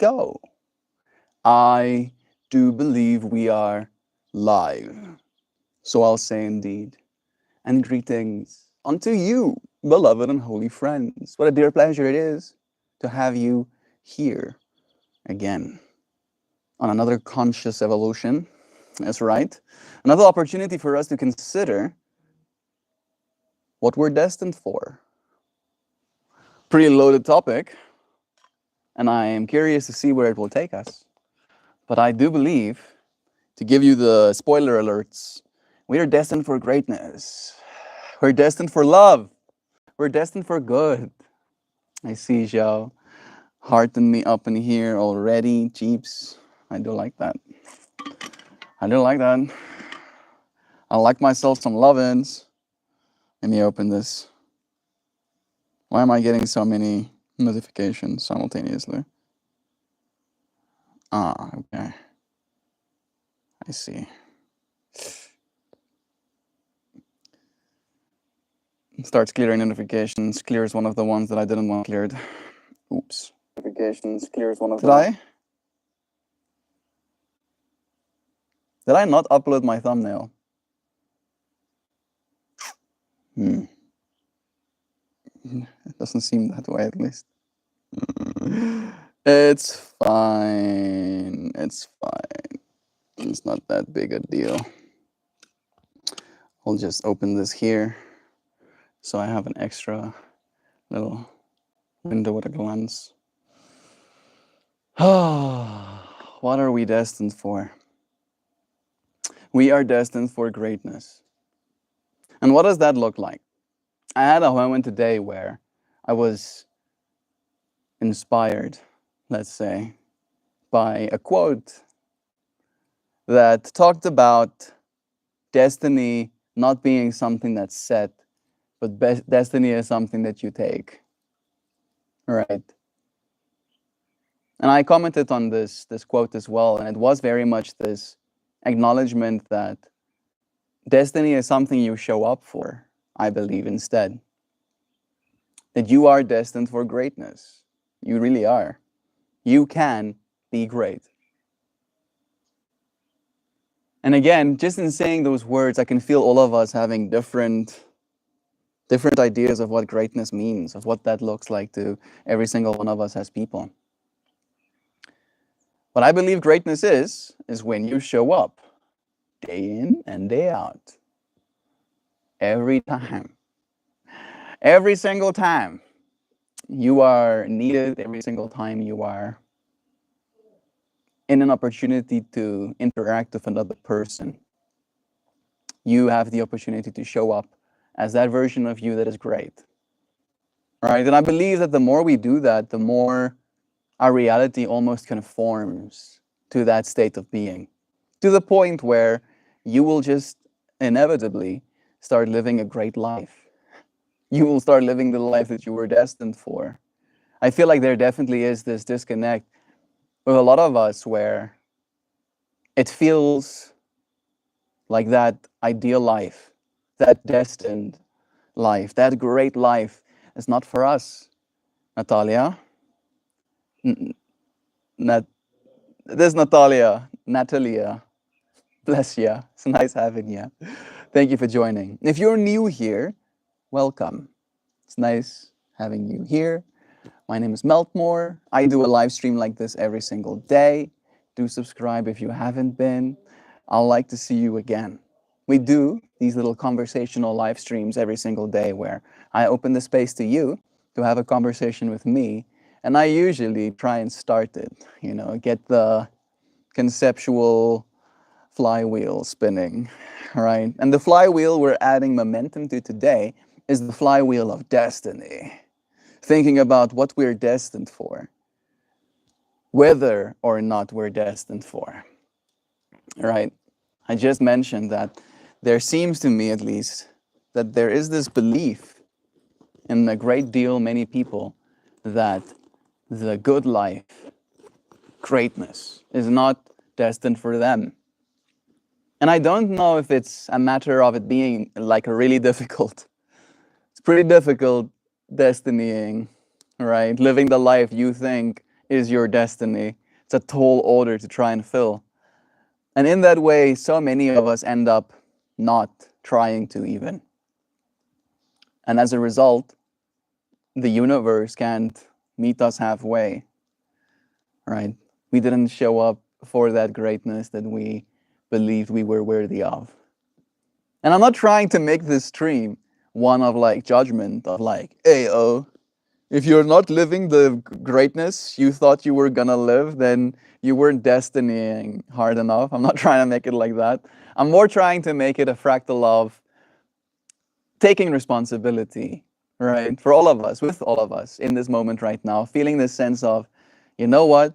go. I do believe we are live. So I'll say indeed. And greetings unto you, beloved and holy friends. What a dear pleasure it is to have you here again on another conscious evolution. That's right. Another opportunity for us to consider what we're destined for. Pretty loaded topic, and I am curious to see where it will take us. But I do believe, to give you the spoiler alerts, we are destined for greatness. We're destined for love. We're destined for good. I see Zhao hearting me up in here already. Jeeps. I do like that. I do like that. I like myself some lovin's. Let me open this. Why am I getting so many notifications simultaneously? Ah, okay. I see. Starts clearing notifications, clears one of the ones that I didn't want cleared. Oops. Notifications, clears one of the... Did I not upload my thumbnail? It doesn't seem that way, at least. It's fine. It's fine. It's not that big a deal. I'll just open this here so I have an extra little window at a glance. What are we destined for? We are destined for greatness. And what does that look like? I had a moment today where I was inspired, let's say, by a quote that talked about destiny not being something that's set, but destiny is something that you take. Right? And I commented on this quote as well, and it was very much this acknowledgement that destiny is something you show up for, I believe, instead. That you are destined for greatness. You really are. You can be great. And again, just in saying those words, I can feel all of us having different ideas of what greatness means, of what that looks like to every single one of us as people. What I believe greatness is when you show up day in and day out. Every time. Every single time you are needed, every single time you are in an opportunity to interact with another person, you have the opportunity to show up as that version of you that is great. Right? And I believe that the more we do that, the more our reality almost conforms to that state of being, to the point where you will just inevitably start living a great life. You will start living the life that you were destined for. I feel like there definitely is this disconnect with a lot of us where it feels like that ideal life, that destined life, that great life is not for us. Natalia? There's Natalia. Bless you. It's nice having you. Thank you for joining. If you're new here, welcome. It's nice having you here. My name is MeltMore. I do a live stream like this every single day. Do subscribe if you haven't been. I'd like to see you again. We do these little conversational live streams every single day where I open the space to you to have a conversation with me. And I usually try and start it, get the conceptual flywheel spinning, right? And the flywheel we're adding momentum to today is the flywheel of destiny. Thinking about what we're destined for, whether or not we're destined for, right? I just mentioned that there seems to me, at least, that there is this belief in a great deal many people that the good life, greatness, is not destined for them. And I don't know if it's a matter of it being like a really difficult, it's pretty difficult destinying, right? Living the life you think is your destiny. It's a tall order to try and fill. And in that way, so many of us end up not trying to even. And as a result, the universe can't meet us halfway, right? We didn't show up for that greatness that we believed we were worthy of. And I'm not trying to make this stream one of like judgment of like, hey, oh, if you're not living the greatness you thought you were gonna live, then you weren't destinying hard enough. I'm not trying to make it like that. I'm more trying to make it a fractal of taking responsibility, right? For all of us, with all of us in this moment right now, feeling this sense of, you know what?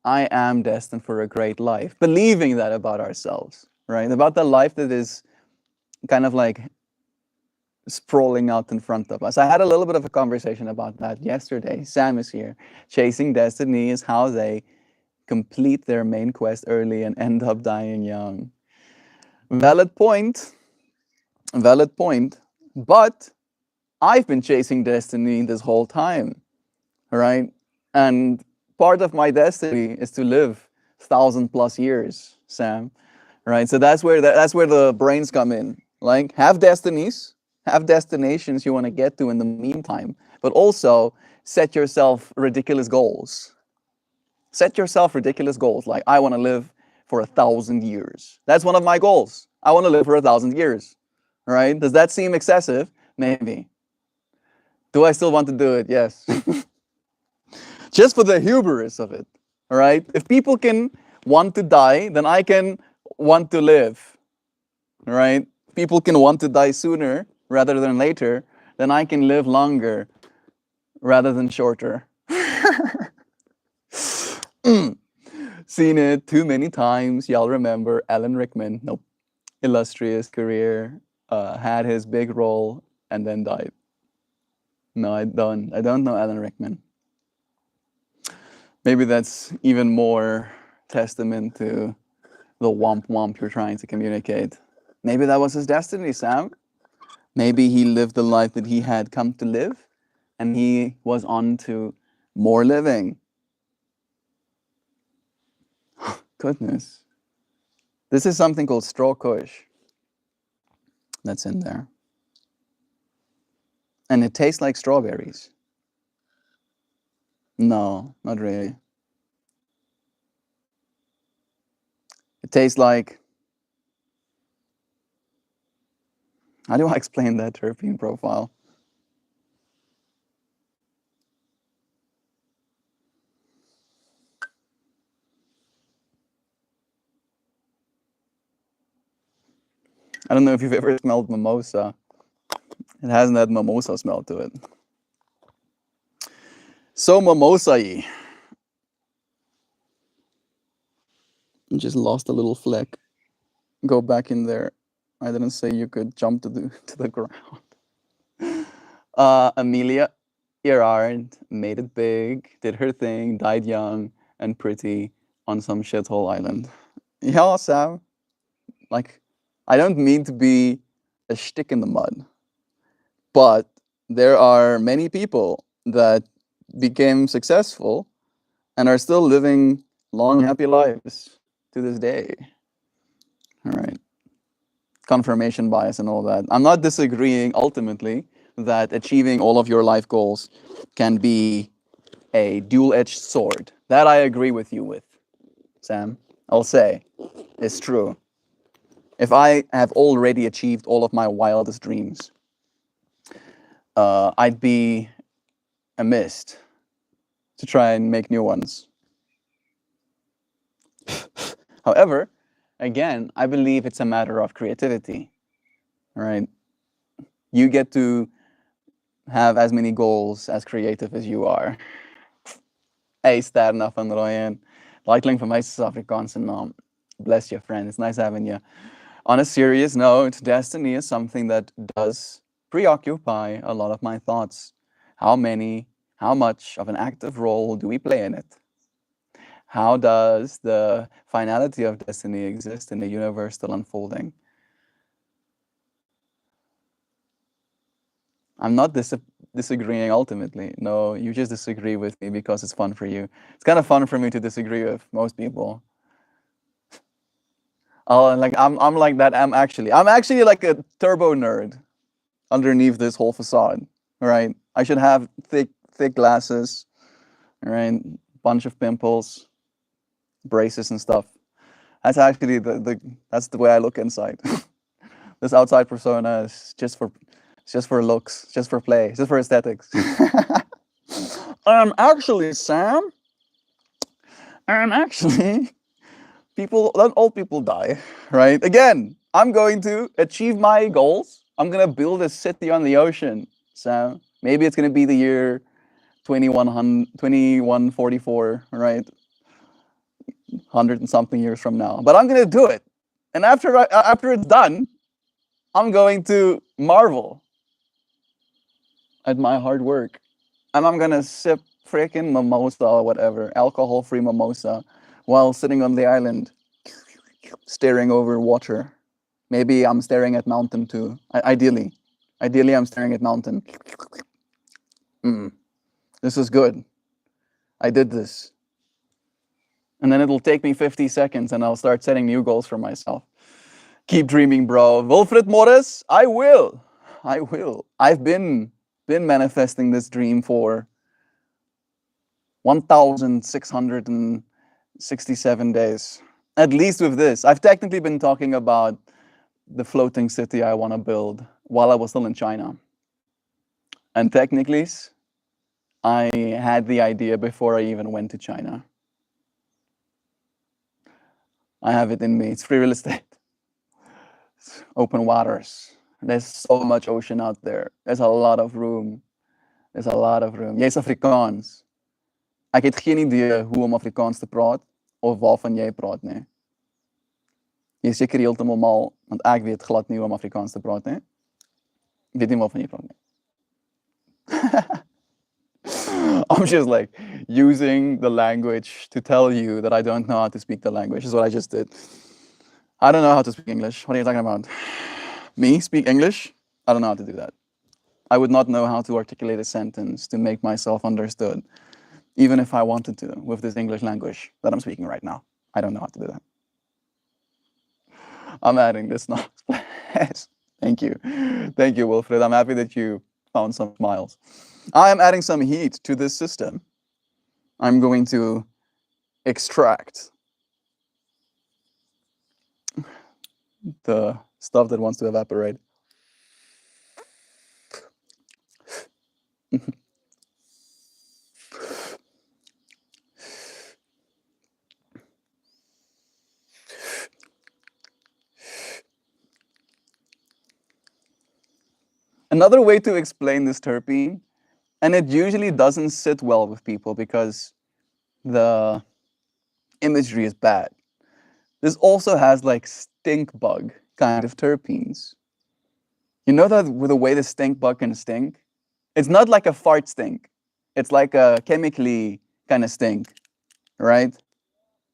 I am destined for a great life. Believing that about ourselves, right? About the life that is kind of like sprawling out in front of us. I had a little bit of a conversation about that yesterday. Sam is here. Chasing destiny is how they complete their main quest early and end up dying young. Valid point. Valid point. But I've been chasing destiny this whole time, right? And part of my destiny is to live 1,000+ years, Sam. Right? So that's where the brains come in. Like have destinies, have destinations you want to get to in the meantime, but also set yourself ridiculous goals. Set yourself ridiculous goals. Like I want to live for 1,000 years. That's one of my goals. I want to live for 1,000 years. Right? Does that seem excessive? Maybe. Do I still want to do it? Yes. Just for the hubris of it. All right? If people can want to die, then I can want to live. All right? People can want to die sooner rather than later, then I can live longer rather than shorter. Seen it too many times. Y'all remember Alan Rickman? Nope. Illustrious career, had his big role and then died. No, I don't. I don't know Alan Rickman. Maybe that's even more testament to the womp womp you're trying to communicate. Maybe that was his destiny, Sam. Maybe he lived the life that he had come to live and he was on to more living. Goodness. This is something called straw kush that's in there. And it tastes like strawberries. No, not really. It tastes like, how do I explain that terpene profile? I don't know if you've ever smelled mimosa. It has that mimosa smell to it. So mimosa-y. Just lost a little fleck. Go back in there. I didn't say you could jump to the ground. Amelia Earhart made it big, did her thing, died young and pretty on some shithole island. Yeah, Sam. Like, I don't mean to be a stick in the mud, but there are many people that became successful and are still living long, happy lives to this day. All right. Confirmation bias and all that. I'm not disagreeing ultimately that achieving all of your life goals can be a dual-edged sword. That I agree with you with, Sam. I'll say it's true. If I have already achieved all of my wildest dreams, I'd be amiss to try and make new ones. However, again, I believe it's a matter of creativity, right? You get to have as many goals as creative as you are. Hey, sterna van Rooyen. Likling van my Suid-Afrikaanse naam. Bless you, friend. It's nice having you. On a serious note, destiny is something that does preoccupy a lot of my thoughts. How much of an active role do we play in it? How does the finality of destiny exist in a universe still unfolding? I'm not disagreeing ultimately. No, you just disagree with me because it's fun for you. It's kind of fun for me to disagree with most people. Oh, and like I'm like that. I'm actually like a turbo nerd underneath this whole facade. Right? I should have thick glasses. Right? Bunch of pimples, braces and stuff. That's actually that's the way I look inside. This outside persona is just for looks, just for play, just for aesthetics. Actually, Sam, actually, people, not all people die, right? Again, I'm going to achieve my goals. I'm gonna build a city on the ocean. So maybe it's gonna be the year 2144, right? 100 and something years from now. But I'm gonna do it. And after it's done, I'm going to marvel at my hard work. And I'm gonna sip freaking mimosa or whatever, alcohol-free mimosa, while sitting on the island, staring over water. Maybe I'm staring at mountain too. Ideally, I'm staring at mountain. This is good. I did this. And then it'll take me 50 seconds, and I'll start setting new goals for myself. Keep dreaming, bro. Wilfred Morris, I will. I will. I've been manifesting this dream for 1,667 days. At least with this. I've technically been talking about the floating city I want to build while I was still in China. And technically, I had the idea before I even went to China. I have it in me. It's free real estate. It's open waters. There's so much ocean out there. There's a lot of room. There's a lot of room. Jy's Afrikaans. Ek het geen idee hoe om Afrikaans te praat of waarvan jy praat nie. Jy is seker heeltemal mal, want ek weet glad nie hoe om Afrikaans te praat nie. Ek weet nie waarvan jy praat nie. I'm just like using the language to tell you that I don't know how to speak the language, is what I just did. I don't know how to speak English. What are you talking about? Me speak English? I don't know how to do that. I would not know how to articulate a sentence to make myself understood, even if I wanted to, with this English language that I'm speaking right now. I don't know how to do that. I'm adding this now. Thank you. Thank you, Wilfred. I'm happy that you found some smiles. I am adding some heat to this system. I'm going to extract the stuff that wants to evaporate. Another way to explain this terpene, and it usually doesn't sit well with people because the imagery is bad. This also has like stink bug kind of terpenes. You know that with the way the stink bug can stink? It's not like a fart stink. It's like a chemically kind of stink, right?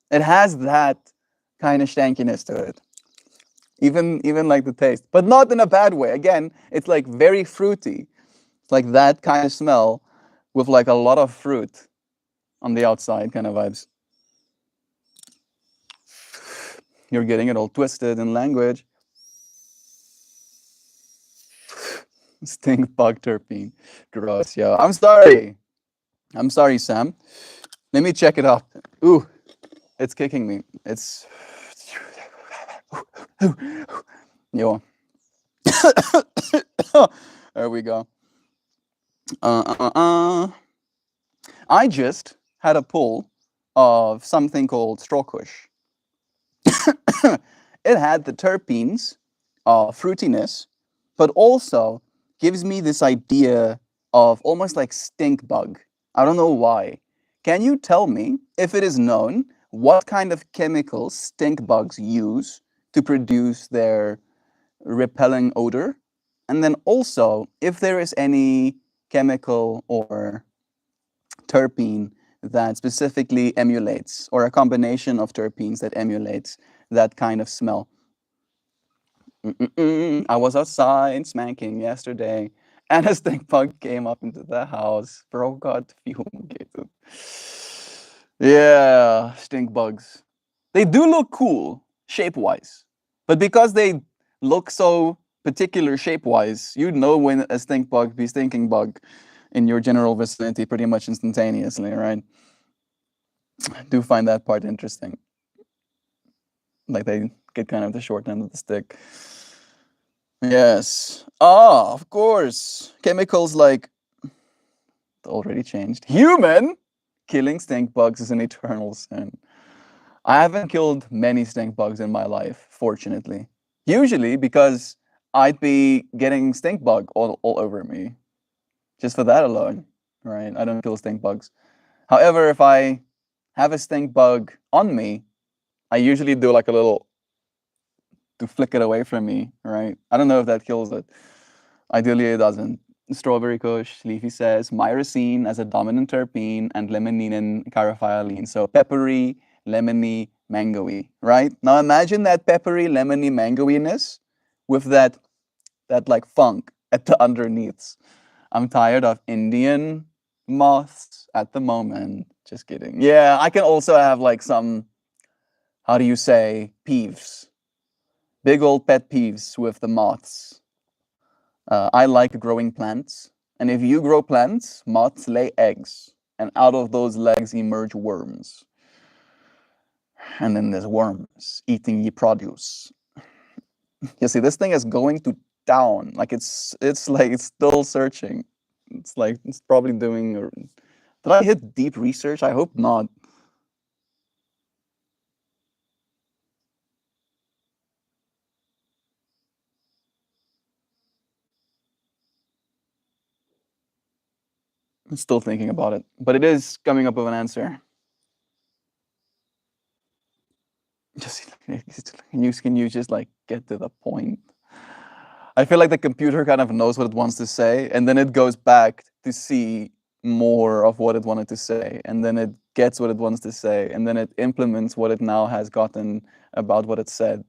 It has that kind of stankiness to it. Even like the taste, but not in a bad way. Again, it's like very fruity. It's like that kind of smell with like a lot of fruit on the outside kind of vibes. You're getting it all twisted in language. Stink bug terpene. Gross, yo. I'm sorry. I'm sorry, Sam. Let me check it out. Ooh, it's kicking me. It's... Yo. There we go. I just had a pull of something called straw kush. It had the terpenes, fruitiness, but also gives me this idea of almost like stink bug. I don't know why. Can you tell me if it is known what kind of chemicals stink bugs use to produce their repelling odor? And then also, if there is any chemical or terpene that specifically emulates, or a combination of terpenes that emulates that kind of smell. I was outside smanking yesterday, And a stink bug came up into the house. Bro got fumigated. Yeah, stink bugs. They do look cool shape wise, but because they look so particular shape wise, you know when a stink bug be stinking bug in your general vicinity pretty much instantaneously, right? I do find that part interesting. Like they get kind of the short end of the stick. Yes. Ah, of course. Chemicals like already changed. Human killing stink bugs is an eternal sin. I haven't killed many stink bugs in my life, fortunately. Usually because I'd be getting stink bug all over me. Just for that alone. Right? I don't kill stink bugs. However, if I have a stink bug on me, I usually do like a little to flick it away from me, right? I don't know if that kills it. Ideally, it doesn't. Strawberry Kush, Leafy says, myrcene as a dominant terpene and limonene and caryophyllene. So peppery, lemony, mangoey, right? Now imagine that peppery, lemony, mangoiness with that like funk at the underneaths. I'm tired of Indian moths at the moment. Just kidding. Yeah, I can also have like some, how do you say, peeves. Big old pet peeves with the moths. I like growing plants. And if you grow plants, moths lay eggs. And out of those legs emerge worms. And then there's worms eating ye produce. You see, this thing is going to town. Like it's like it's still searching. It's like it's probably doing. Did I hit deep research? I hope not. I'm still thinking about it, but it is coming up with an answer. Just can you just like get to the point? I feel like the computer kind of knows what it wants to say, and then it goes back to see more of what it wanted to say, and then it gets what it wants to say, and then it implements what it now has gotten about what it said.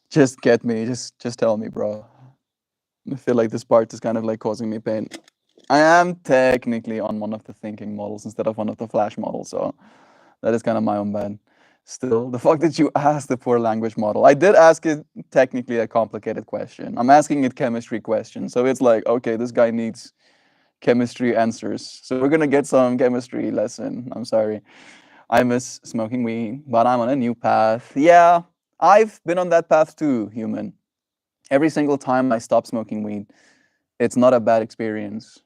Just get me, just tell me, bro. I feel like this part is kind of like causing me pain. I am technically on one of the thinking models instead of one of the flash models, so that is kind of my own bad. Still, the fact that you asked the poor language model. I did ask it technically a complicated question. I'm asking it chemistry question. So it's like, okay, this guy needs chemistry answers. So we're gonna get some chemistry lesson. I'm sorry. I miss smoking weed, but I'm on a new path. Yeah, I've been on that path too, human. Every single time I stop smoking weed, it's not a bad experience.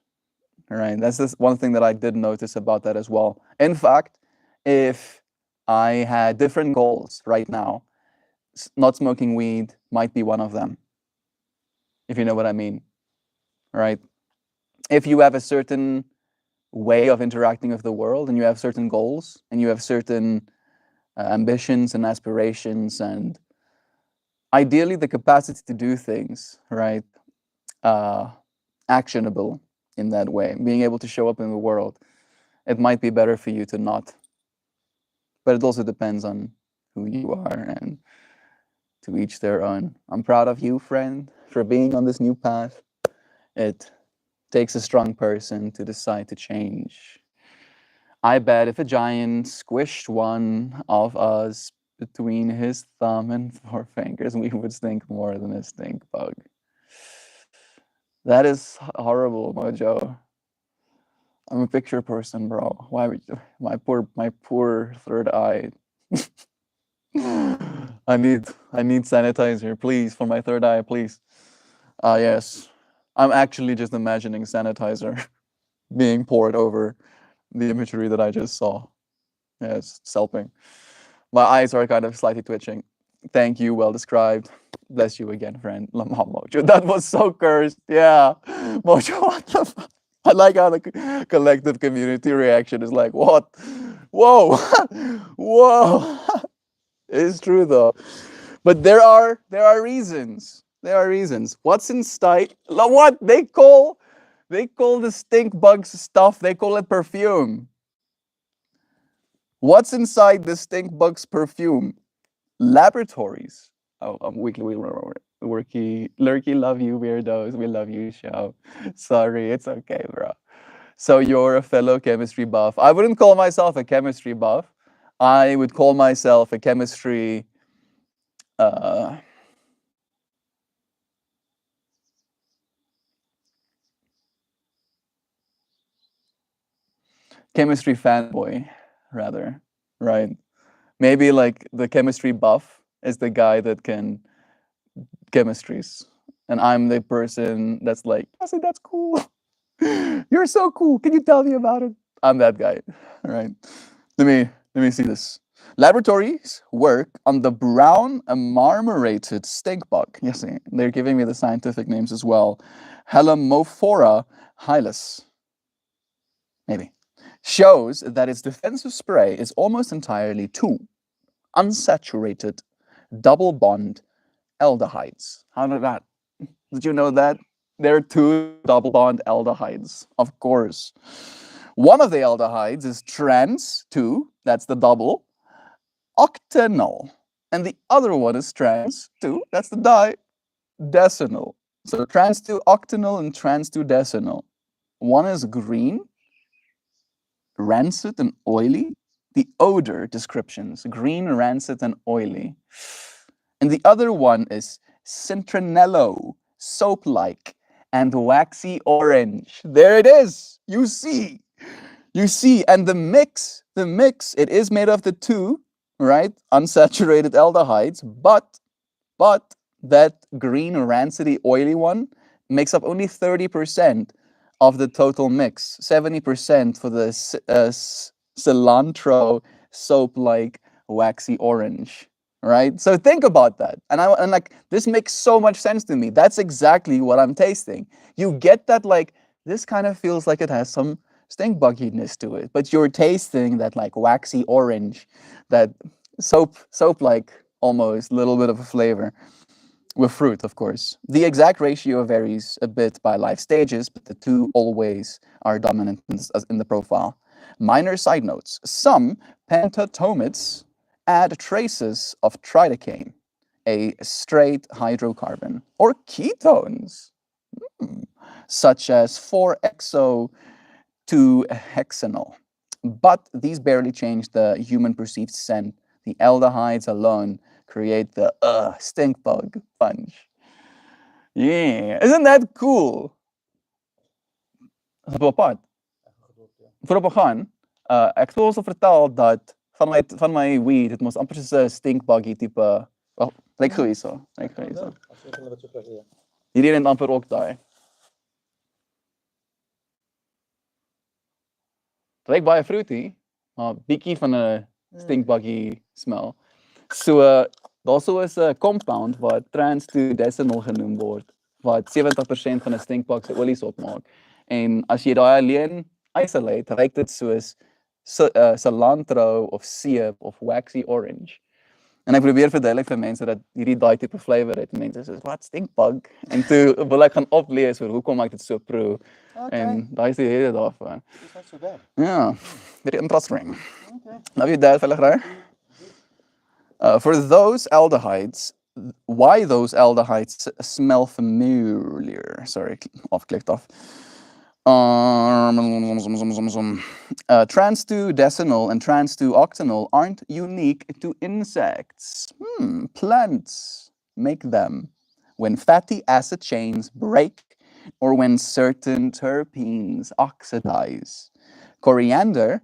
All right. That's just one thing that I did notice about that as well. In fact, if I had different goals right now, not smoking weed might be one of them, if you know what I mean. Right? If you have a certain way of interacting with the world and you have certain goals and you have certain ambitions and aspirations and ideally the capacity to do things, right? Uh, actionable in that way, being able to show up in the world, it might be better for you to not. But it also depends on who you are and to each their own. I'm proud of you, friend, for being on this new path. It takes a strong person to decide to change. I bet if a giant squished one of us between his thumb and forefingers, we would stink more than a stink bug. That is horrible, Mojo. I'm a picture person, bro. Why would you, my poor third eye? I need sanitizer, please, for my third eye, please. Ah, yes. I'm actually just imagining sanitizer being poured over the imagery that I just saw. Yes, it's helping. My eyes are kind of slightly twitching. Thank you, well described. Bless you again, friend. Lamha Mojo. That was so cursed. Yeah. Mojo, what the fuck? I like how the collective community reaction is like, what? Whoa. Whoa. It's true though. But there are reasons. There are reasons. What's in style? What they call the stink bugs stuff. They call it perfume. What's inside the stink bugs perfume? Laboratories. Oh, weekly. Lurky, love you, weirdos. We love you, show. Sorry, it's okay, bro. So you're a fellow chemistry buff. I wouldn't call myself a chemistry buff. I would call myself a uh, chemistry fanboy, rather. Right? Maybe like the chemistry buff is the guy that can chemistries, and I'm the person that's like, I say that's cool. You're so cool. Can you tell me about it? I'm that guy. Right. Let me see this. Laboratories work on the brown marmorated stink bug. Yes, they're giving me the scientific names as well. Helamophora hylas, maybe. Shows that its defensive spray is almost entirely two unsaturated double bond aldehydes. How did that? Did you know that? There are two double bond aldehydes, of course. One of the aldehydes is trans 2, that's the double, octanol. And the other one is trans 2, that's the didecenal. So trans 2 octanol and trans 2 decenal. One is green, rancid, and oily. The odor descriptions green, rancid, and oily. And the other one is citronello, soap like, and waxy orange. There it is. You see. You see. And the mix, it is made of the two, right? Unsaturated aldehydes, but that green, rancidy, oily one makes up only 30% of the total mix. 70% for the cilantro soap like waxy orange, right? So think about that. And like this makes so much sense to me. That's exactly what I'm tasting. You get that like this kind of feels like it has some stink bugginess to it, but you're tasting that like waxy orange, that soap like almost little bit of a flavor with fruit, of course. The exact ratio varies a bit by life stages, but the two always are dominant in the profile. Minor side notes. Some pentatomates add traces of tridecane, a straight hydrocarbon, or ketones, such as 4-exo to hexanol. But these barely change the human perceived scent. The aldehydes alone create the stink bug punch. Yeah, isn't that cool? Op pad. Voorop we gaan, ek het ons al vertel dat van my weed, dit mos amper soos 'n stink buggy tipe. Wel, lyk gou hierso. Lyk gou hierso. Hierdie een amper ook daai. Dit lyk baie fruity, maar bietjie van 'n stink buggy smell. So daarso is 'n compound wat trans-2-decenol genoem word wat 70% van 'n stinkbug se olies opmaak. En as jy daai alleen isolate, ryk dit soos cilantro of seep of waxy orange. En ek probeer verduidelik vir mense dat hierdie daai tipe flavor het. Mense sê wat stinkbug? En toe wil ek gaan oplees oor hoekom ek dit so proe. Okay. En daai is die rede daarvan. Dis not so bad. Ja, very interesting. Okay. Love you, Dad. Veilig ry. For those aldehydes, why those aldehydes smell familiar? Sorry, clicked off. Trans-2-decenol and trans-2-octanol aren't unique to insects. Plants make them when fatty acid chains break or when certain terpenes oxidize. Coriander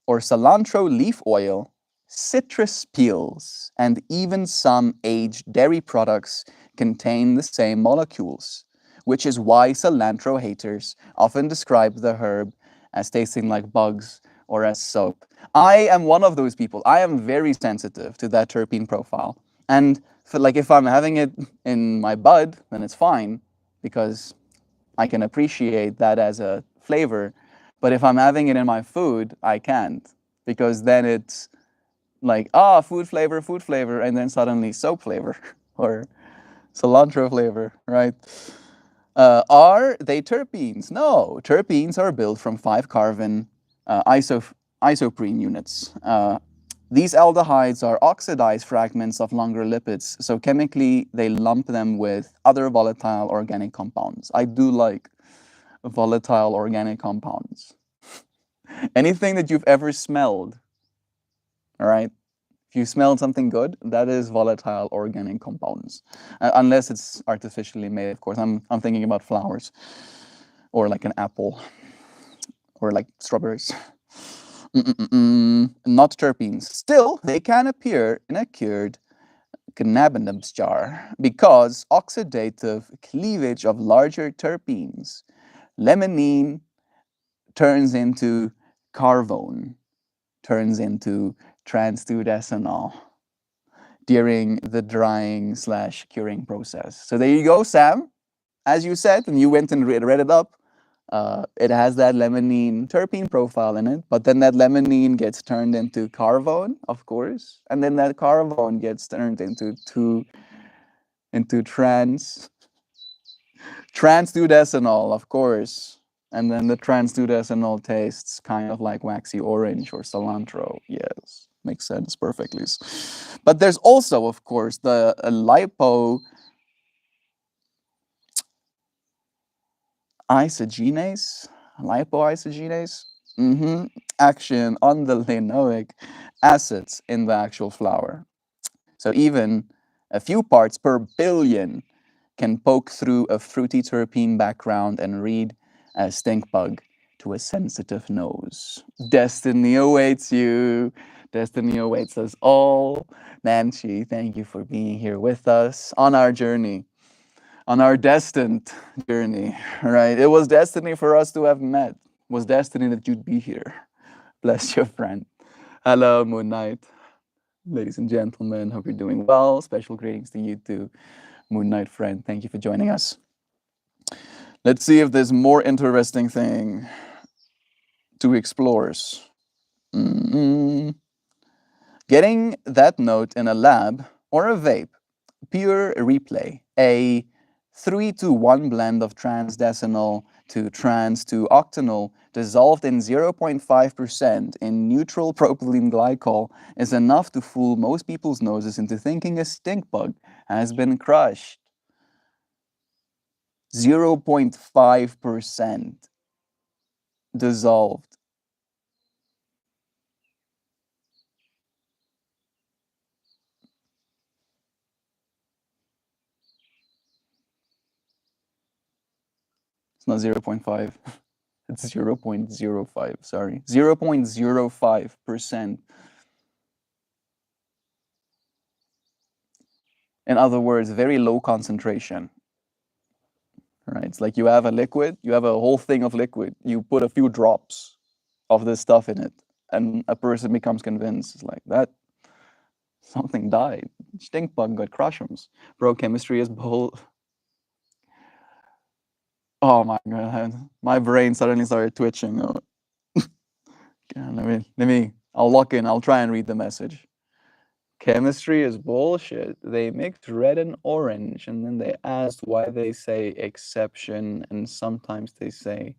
or cilantro leaf oil, citrus peels, and even some aged dairy products contain the same molecules, which is why cilantro haters often describe the herb as tasting like bugs or as soap. I am one of those people. I am very sensitive to that terpene profile. And if I'm having it in my bud, then it's fine because I can appreciate that as a flavor. But if I'm having it in my food, I can't, because then it's like, food flavor, and then suddenly soap flavor or cilantro flavor, right? Are they terpenes? No, terpenes are built from 5-carbon isoprene units. These aldehydes are oxidized fragments of longer lipids, so chemically they lump them with other volatile organic compounds. I do like volatile organic compounds. Anything that you've ever smelled, all right? If you smelled something good, that is volatile organic compounds, unless it's artificially made. Of course, I'm thinking about flowers, or like an apple, or like strawberries. Not terpenes. Still, they can appear in a cured cannabinoids jar because oxidative cleavage of larger terpenes, limonene turns into carvone, turns into trans-2-decenol during the drying slash curing process. So there you go, Sam. As you said, and you went and read it up, it has that limonene terpene profile in it, but then that limonene gets turned into carvone, of course, and then that carvone gets turned into trans-2-decenol, of course, and then the trans-2-decenol tastes kind of like waxy orange or cilantro. Yes, makes sense perfectly. But there's also, of course, the lipoisogenase, lipoisogenase action on the linoleic acids in the actual flour. So even a few parts per billion can poke through a fruity terpene background and read a stink bug to a sensitive nose. Destiny awaits you. Destiny awaits us all. Nancy, thank you for being here with us on our journey, on our destined journey, right? It was destiny for us to have met. It was destiny that you'd be here. Bless your friend. Hello, Moon Knight. Ladies and gentlemen, hope you're doing well. Special greetings to you too, Moon Knight friend. Thank you for joining us. Let's see if there's more interesting thing to explore. Getting that note in a lab or a vape, pure replay, a 3-to-1 blend of transdecenal to trans to octanol dissolved in 0.5% in neutral propylene glycol is enough to fool most people's noses into thinking a stink bug has been crushed. 0.5% dissolved. It's not 0.5. It's 0.05, sorry. 0.05%. In other words, very low concentration. Right? It's like you have a liquid, you have a whole thing of liquid, you put a few drops of this stuff in it, and a person becomes convinced. It's like that something died. Stink bug got crushed. Bro, chemistry is bull. Oh my god, my brain suddenly started twitching. Oh. I'll lock in, I'll try and read the message. Chemistry is bullshit. They mixed red and orange, and then they asked why they say exception, and sometimes they say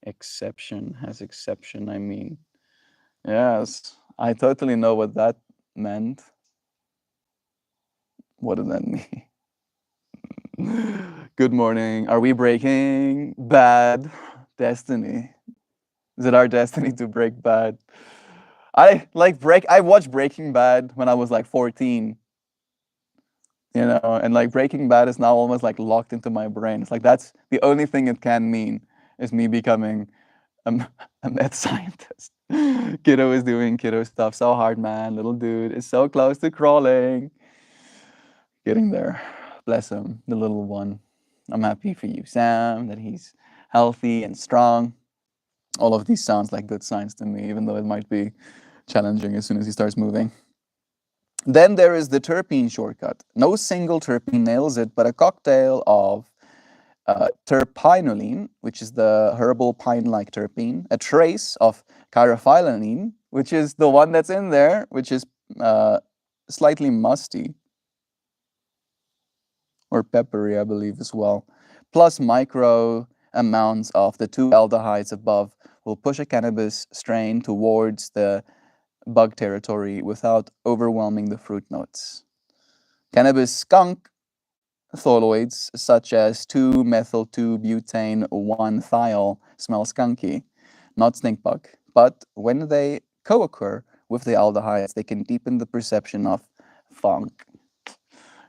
exception has exception. I mean, yes, I totally know what that meant. What did that mean? Good morning. Are we breaking bad destiny? Is it our destiny to break bad? I watched Breaking Bad when I was like 14, and like Breaking Bad is now almost like locked into my brain. It's like that's the only thing it can mean is me becoming a mad scientist. Kiddo is doing kiddo stuff so hard, man. Little dude is so close to crawling. Getting there. Bless him, the little one. I'm happy for you, Sam, that he's healthy and strong. All of these sounds like good signs to me, even though it might be challenging as soon as he starts moving. Then there is the terpene shortcut. No single terpene nails it, but a cocktail of terpinolene, which is the herbal pine-like terpene, a trace of chirophyllene, which is the one that's in there, which is slightly musty or peppery, I believe, as well, plus micro amounts of the two aldehydes above will push a cannabis strain towards the bug territory without overwhelming the fruit notes. Cannabis skunk phthaloids such as 2-methyl-2-butane-1-thiol smell skunky, not stink bug, but when they co-occur with the aldehydes, they can deepen the perception of funk.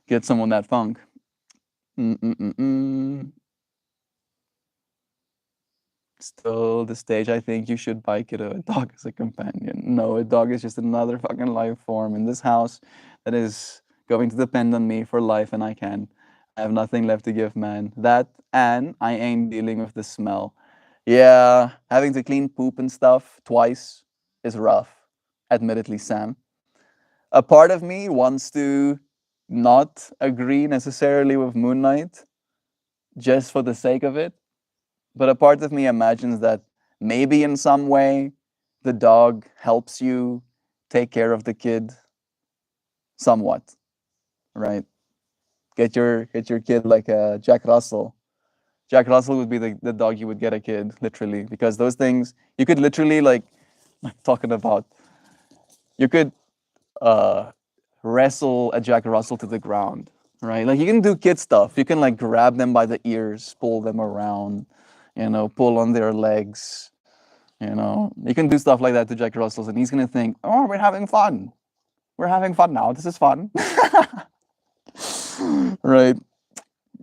Get some of that funk. Mm-mm-mm-mm. Still the stage, I think you should buy Kiddo a dog as a companion. No, a dog is just another fucking life form in this house that is going to depend on me for life, and I have nothing left to give, man. That, and I ain't dealing with the smell. Yeah, having to clean poop and stuff twice is rough, admittedly, Sam. A part of me wants to not agree necessarily with Moon Knight just for the sake of it, but a part of me imagines that maybe in some way the dog helps you take care of the kid somewhat, right? Get your kid like a Jack Russell. Jack Russell would be the dog you would get a kid, literally, because those things you could literally like talking about you could uh wrestle a Jack Russell to the ground, right? Like you can do kid stuff. You can like grab them by the ears, pull them around, pull on their legs. You can do stuff like that to Jack Russells, and he's gonna think, "Oh, we're having fun. We're having fun now. This is fun." Right?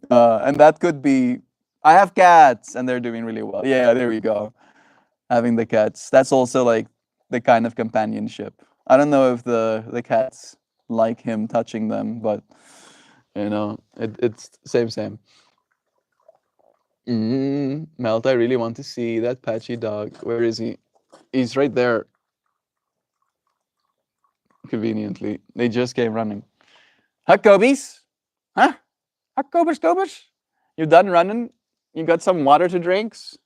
And that could be. I have cats, and they're doing really well. Yeah, there we go. Having the cats. That's also like the kind of companionship. I don't know if the cats like him touching them, but it's same. Melt, I really want to see that patchy dog. Where is he? He's right there, conveniently. They just came running. Huckobies? Huh? Huckobers? You done running? You got some water to drinks?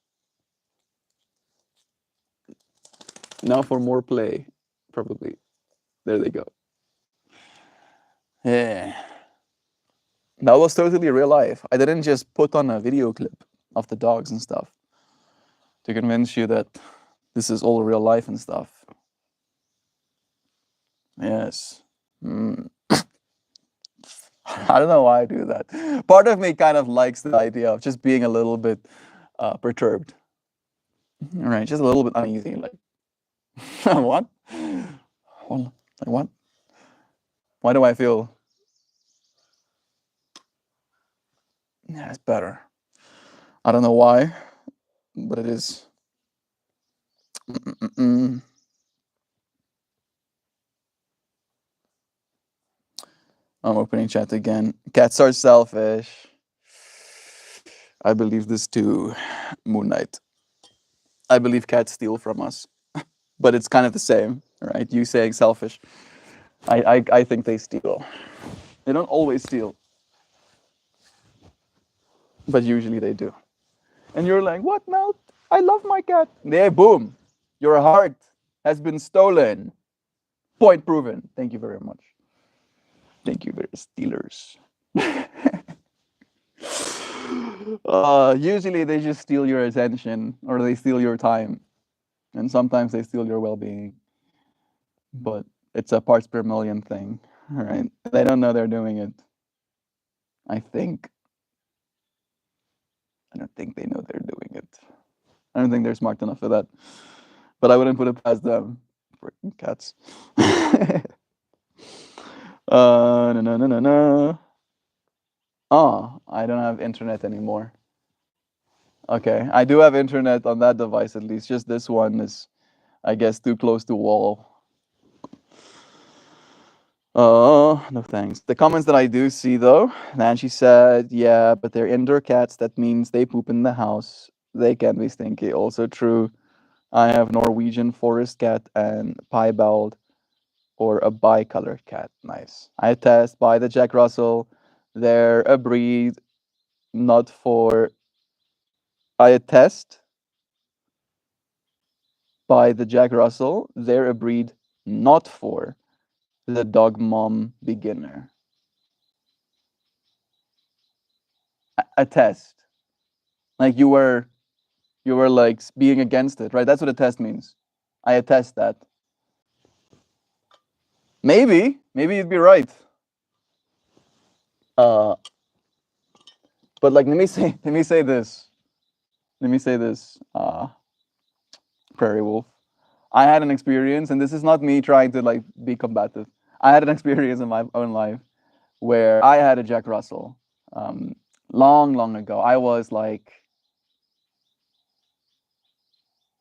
Now for more play, probably. There they go. Yeah. That was totally real life. I didn't just put on a video clip of the dogs and stuff to convince you that this is all real life and stuff. Yes. I don't know why I do that. Part of me kind of likes the idea of just being a little bit perturbed. All right, just a little bit uneasy. Like, what? Like, what? Why do I feel? Yeah, it's better. I don't know why, but it is. Mm-mm-mm. I'm opening chat again. Cats are selfish. I believe this too, Moon Knight. I believe cats steal from us, but it's kind of the same, right? You saying selfish. I think they steal. They don't always steal, but usually they do. And you're like, what, Mel? I love my cat. Yeah, boom. Your heart has been stolen. Point proven. Thank you very much. Thank you, very stealers. Usually they just steal your attention or they steal your time. And sometimes they steal your well being. But it's a parts per million thing. All right. They don't know they're doing it. I think. I don't think they know they're doing it. I don't think they're smart enough for that. But I wouldn't put it past them. Freaking cats. No, no, no, no, no. Oh, I don't have internet anymore. Okay, I do have internet on that device at least. Just this one is, I guess, too close to wall. Oh, no thanks. The comments that I do see though, Nancy said, yeah, but they're indoor cats. That means they poop in the house. They can be stinky. Also true. I have Norwegian forest cat and piebald or a bicolored cat. Nice. I test by the Jack Russell. They're a breed not for. I attest by the Jack Russell. They're a breed not for the dog mom beginner. Attest. Like you were like being against it, right? That's what a test means. I attest that. Maybe you'd be right. Uh, but like, let me say this. Let me say this. Prairie Wolf. I had an experience, and this is not me trying to like be combative. I had an experience in my own life where I had a Jack Russell. Um, long ago. I was like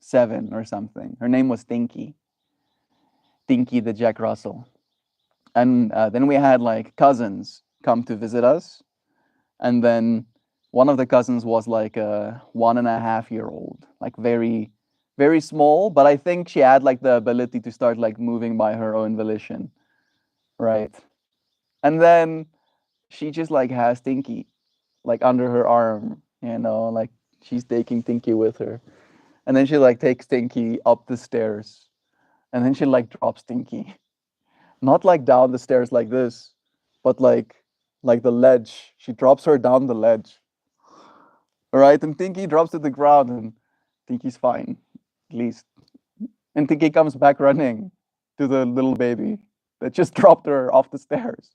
7 or something. Her name was Tinky. Tinky the Jack Russell. And then we had like cousins come to visit us, and then one of the cousins was like a 1.5 year old, like very small, but I think she had like the ability to start like moving by her own volition, right? And then she just like has Tinky like under her arm, like she's taking Tinky with her, and then she like takes Tinky up the stairs, and then she like drops Tinky, not like down the stairs like this, but like the ledge. She drops her down the ledge. All right, and Tinky drops to the ground, and Tinky's fine, at least. And Tinky comes back running to the little baby that just dropped her off the stairs.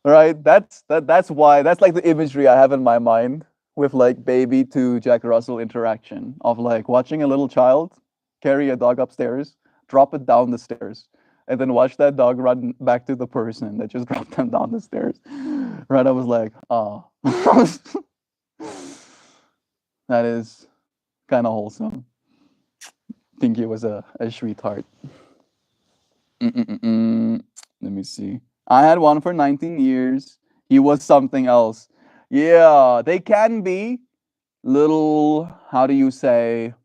All right, that's why that's like the imagery I have in my mind with like baby to Jack Russell interaction of like watching a little child carry a dog upstairs, drop it down the stairs, and then watch that dog run back to the person that just dropped them down the stairs. Right, I was like, oh, that is kind of wholesome. Think he was a sweetheart. Mm-mm-mm-mm. Let me see. I had one for 19 years. He was something else. Yeah, they can be little, how do you say,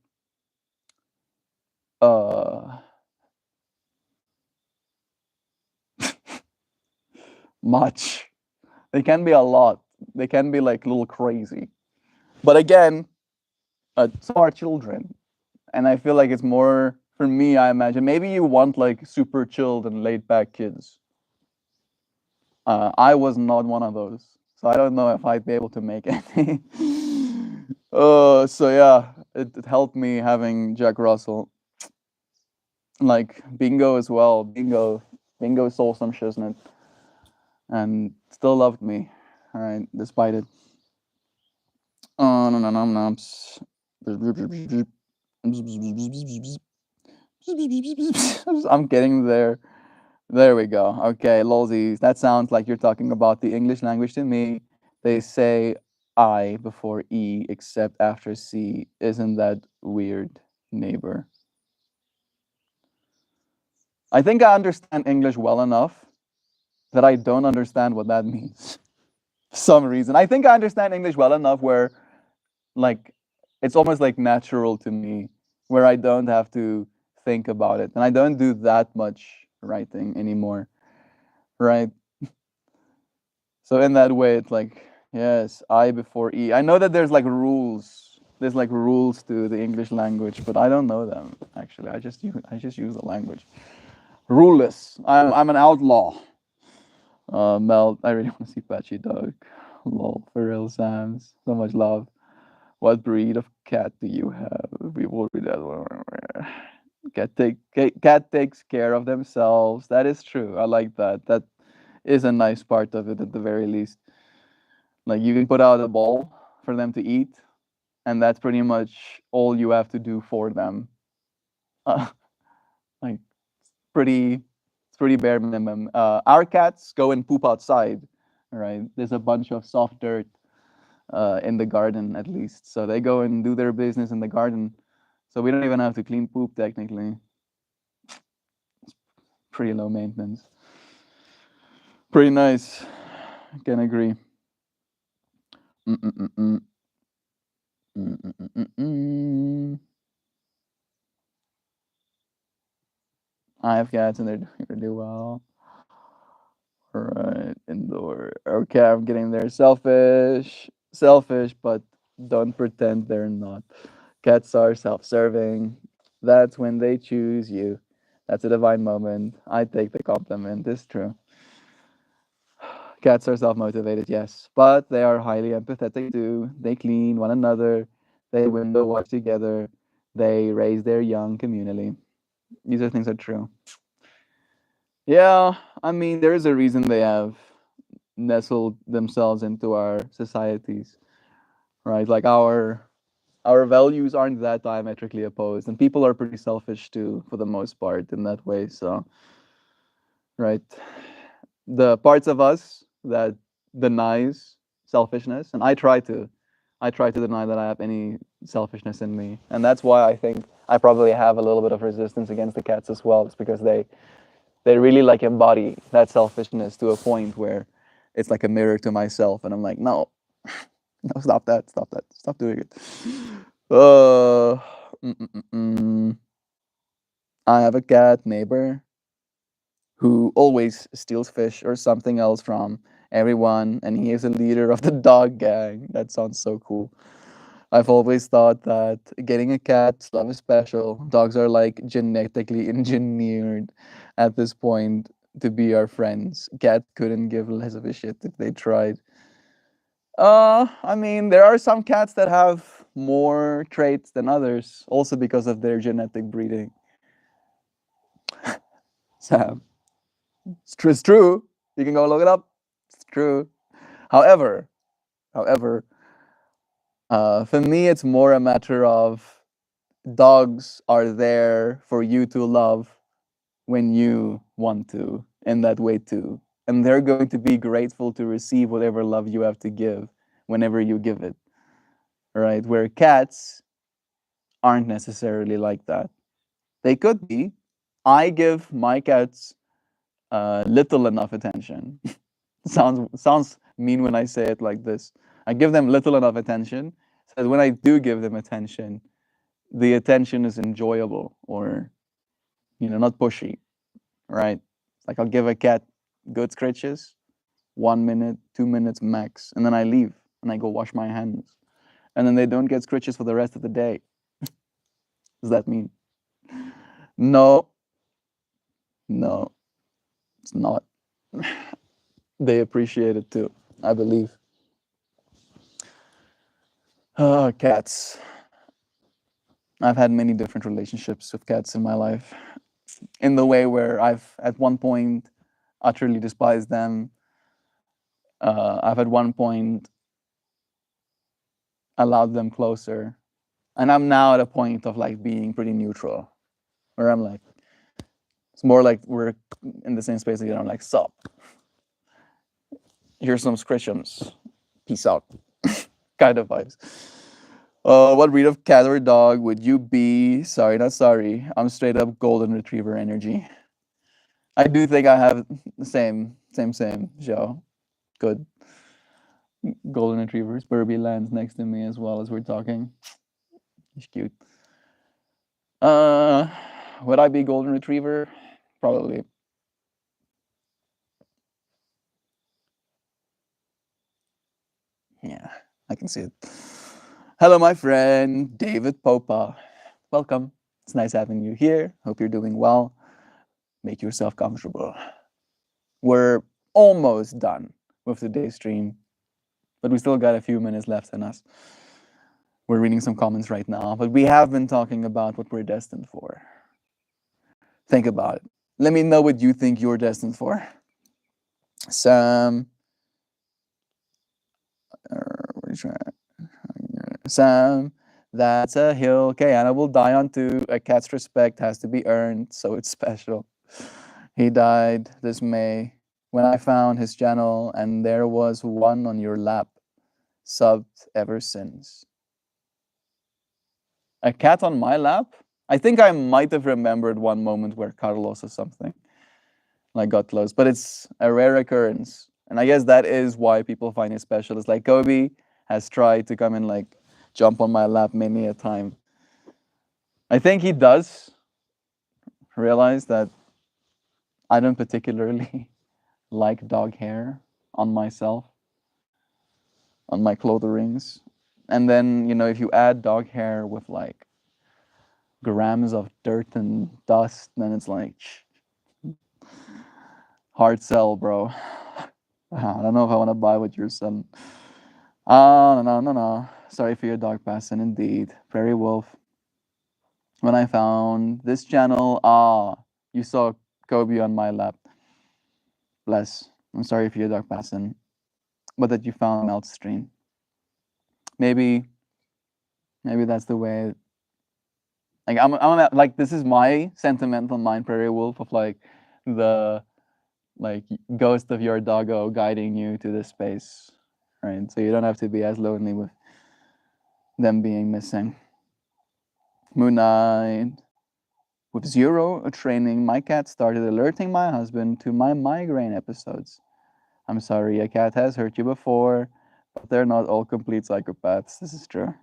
uh, much. They can be a lot. They can be like a little crazy. But again, so are children. And I feel like it's more, for me, I imagine, maybe you want like super chilled and laid back kids. I was not one of those, so I don't know if I'd be able to make any. So yeah, it helped me having Jack Russell, like Bingo as well. Bingo saw some shiznit and still loved me, all right, despite it. No, no, no, no. I'm getting there. There we go. Okay, lolsies. That sounds like you're talking about the English language to me. They say I before E except after C. Isn't that weird, neighbor? I think I understand English well enough that I don't understand what that means. For some reason. I think I understand English well enough where like it's almost like natural to me where I don't have to think about it. And I don't do that much writing anymore, right? So in that way, it's like yes, I before E. I know that there's like rules. There's like rules to the English language, but I don't know them actually. I just use the language. Ruleless. I'm an outlaw. Mel, I really want to see Patchy Dog. Lol, for real, Sam's. So much love. What breed of cat do you have? We will read that one. Cat takes care of themselves. That is true. I like that. That is a nice part of it at the very least. Like you can put out a bowl for them to eat, and that's pretty much all you have to do for them. Uh, like pretty, it's pretty bare minimum. Our cats go and poop outside. Right? There's a bunch of soft dirt in the garden at least, so they go and do their business in the garden. So we don't even have to clean poop technically. Pretty low maintenance. Pretty nice. Can agree. Mm-mm-mm-mm. Mm-mm-mm-mm. I have cats and they're doing really well. Right, indoor. Okay, I'm getting there. Selfish, but don't pretend they're not. Cats are self-serving. That's when they choose you. That's a divine moment. I take the compliment. It's true. Cats are self-motivated, yes, but they are highly empathetic too. They clean one another. They window watch together. They raise their young communally. These are things that are true. Yeah, I mean, there is a reason they have nestled themselves into our societies, right? Like our values aren't that diametrically opposed, and people are pretty selfish too, for the most part, in that way. So, right, the parts of us that denies selfishness, and I try to deny that I have any selfishness in me, and that's why I think I probably have a little bit of resistance against the cats as well. It's because they really like embody that selfishness to a point where it's like a mirror to myself, and I'm like, no, no, stop that, stop doing it. Uh, mm, mm, mm, mm. I have a cat neighbor who always steals fish or something else from everyone, and he is a leader of the dog gang. That sounds so cool. I've always thought that getting a cat's love is special. Dogs are like genetically engineered at this point to be our friends. Cats couldn't give less of a shit if they tried. I mean, there are some cats that have more traits than others, also because of their genetic breeding. Sam, it's true. You can go look it up. It's true. However, however, for me, it's more a matter of dogs are there for you to love when you want to, in that way too. And they're going to be grateful to receive whatever love you have to give whenever you give it, right? Where cats aren't necessarily like that. They could be. I give my cats little enough attention. Sounds mean when I say it like this. I give them little enough attention so that when I do give them attention, the attention is enjoyable or not pushy, right? Like I'll give a cat good scratches, 1 minute, 2 minutes max, and then I leave and I go wash my hands, and then they don't get scratches for the rest of the day. Does that mean? No, no, it's not. They appreciate it too, I believe. Cats. I've had many different relationships with cats in my life. In the way where I've at one point utterly despised them. I've at one point allowed them closer, and I'm now at a point of like being pretty neutral, where I'm like, it's more like we're in the same space again. I'm like, sup, here's some scriptions, peace out, kind of vibes. What breed of cat or dog would you be? Sorry, not sorry. I'm straight up golden retriever energy. I do think I have the same, Joe. Good. Golden retrievers. Burby lands next to me as well as we're talking. He's cute. Uh, would I be golden retriever? Probably. Yeah, I can see it. Hello, my friend David Popa. Welcome. It's nice having you here. Hope you're doing well. Make yourself comfortable. We're almost done with today's stream, but we still got a few minutes left in us. We're reading some comments right now, but we have been talking about what we're destined for. Think about it. Let me know what you think you're destined for. Sam, what are you trying? Sam, that's a hill Kayana will die on too. A cat's respect has to be earned, so it's special. He died this May when I found his channel, and there was one on your lap, subbed ever since. A cat on my lap? I think I might have remembered one moment where Carlos or something like got close, but it's a rare occurrence. And I guess that is why people find it special. It's like Kobe has tried to come and like jump on my lap many a time. I think he does realize that I don't particularly like dog hair on myself, on my clotherings. And then, if you add dog hair with like grams of dirt and dust, then it's like hard sell, bro. I don't know if I want to buy what you're selling. Oh, no, no, no, no. Sorry for your dog passing, indeed. Prairie Wolf. When I found this channel, you saw Kobe on my lap. Bless. I'm sorry for your dog passing, but that you found a melt stream. Maybe, maybe that's the way. Like like this is my sentimental mind, Prairie Wolf, of like the like ghost of your doggo guiding you to this space, right? So you don't have to be as lonely with them being missing. Moon Knight. With zero training, my cat started alerting my husband to my migraine episodes. I'm sorry, a cat has hurt you before, but they're not all complete psychopaths. This is true.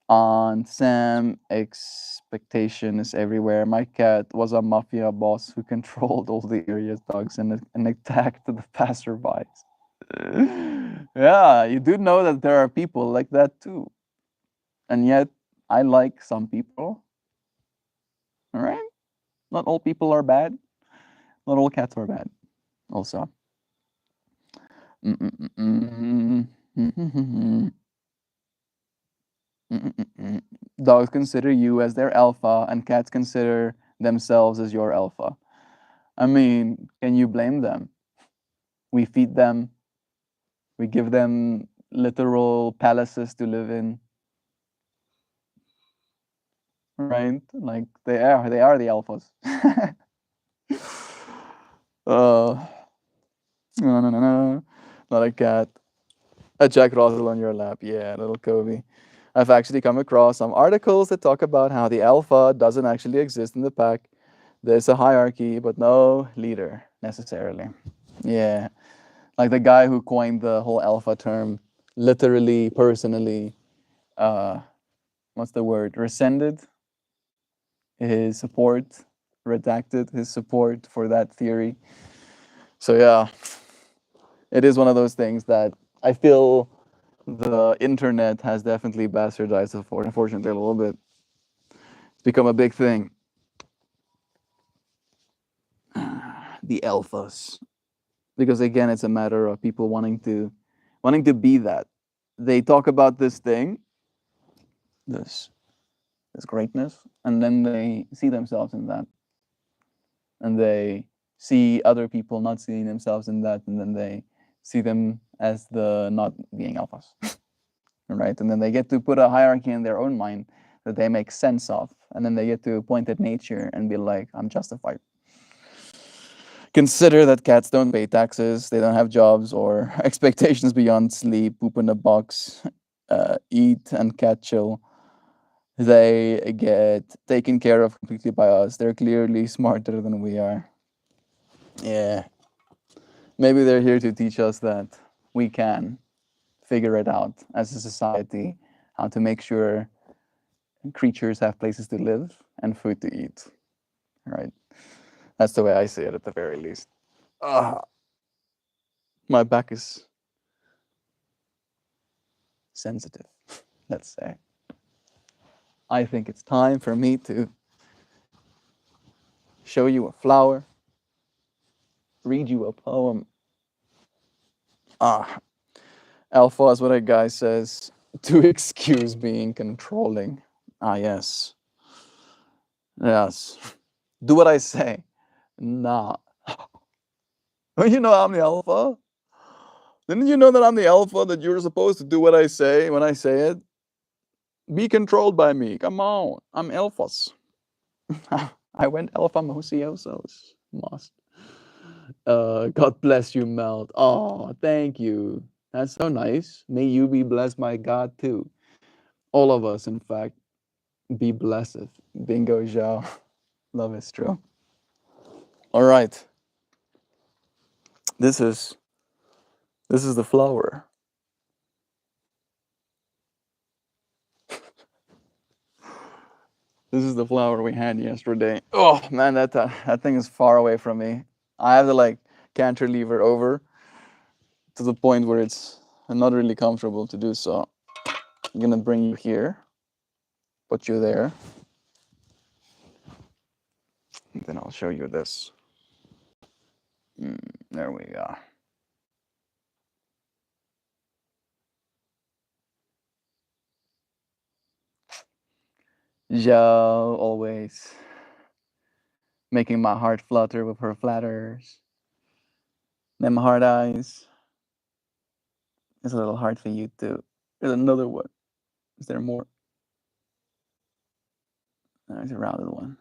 On Sam, expectation is everywhere. My cat was a mafia boss who controlled all the area's dogs and attacked the passerbys. Yeah, you do know that there are people like that too. And yet, I like some people. All right? Not all people are bad. Not all cats are bad. Also. Dogs consider you as their alpha, and cats consider themselves as your alpha. I mean, can you blame them? We feed them, we give them literal palaces to live in, right? Like they are the alphas. uh, no, no, no, no, not a cat. A Jack Russell on your lap, yeah, little Kobe. I've actually come across some articles that talk about how the alpha doesn't actually exist in the pack. There's a hierarchy, but no leader necessarily. Yeah, like the guy who coined the whole alpha term, literally, personally, uh, what's the word? Rescinded his support, redacted his support for that theory. So yeah, it is one of those things that I feel the internet has definitely bastardized it for, unfortunately, a little bit. It's become a big thing. The alphas. Because again, it's a matter of people wanting to be that. They talk about this thing, this this greatness, and then they see themselves in that. And they see other people not seeing themselves in that, and then they see them as the not being alphas. Right? And then they get to put a hierarchy in their own mind that they make sense of. And then they get to point at nature and be like, I'm justified. Consider that cats don't pay taxes, they don't have jobs or expectations beyond sleep, poop in a box, eat and cat chill. They get taken care of completely by us. They're clearly smarter than we are. Yeah. Maybe they're here to teach us that we can figure it out as a society, how to make sure creatures have places to live and food to eat. Right? That's the way I see it at the very least. Ah, my back is sensitive, let's say. I think it's time for me to show you a flower, read you a poem. Ah, alpha is what a guy says to excuse being controlling. Ah, yes. Yes. Do what I say. Nah. Don't you know I'm the alpha? Didn't you know that I'm the alpha, that you're supposed to do what I say when I say it? Be controlled by me. Come on. I'm alphas. I went alpha mociosos. Must. God bless you, Melt. Oh, thank you. That's so nice. May you be blessed by God too. All of us, in fact, be blessed. Bingo, Zhao. Love is true. All right. This is this is the flower. This is the flower we had yesterday. Oh man, that thing is far away from me. I have to like cantilever over to the point where it's not really comfortable to do so. I'm gonna bring you here, put you there, and then I'll show you this. There we go. Zhao always making my heart flutter with her flatters. Them hard eyes. It's a little hard for you too. There's another one. Is there more? There's a rounded one.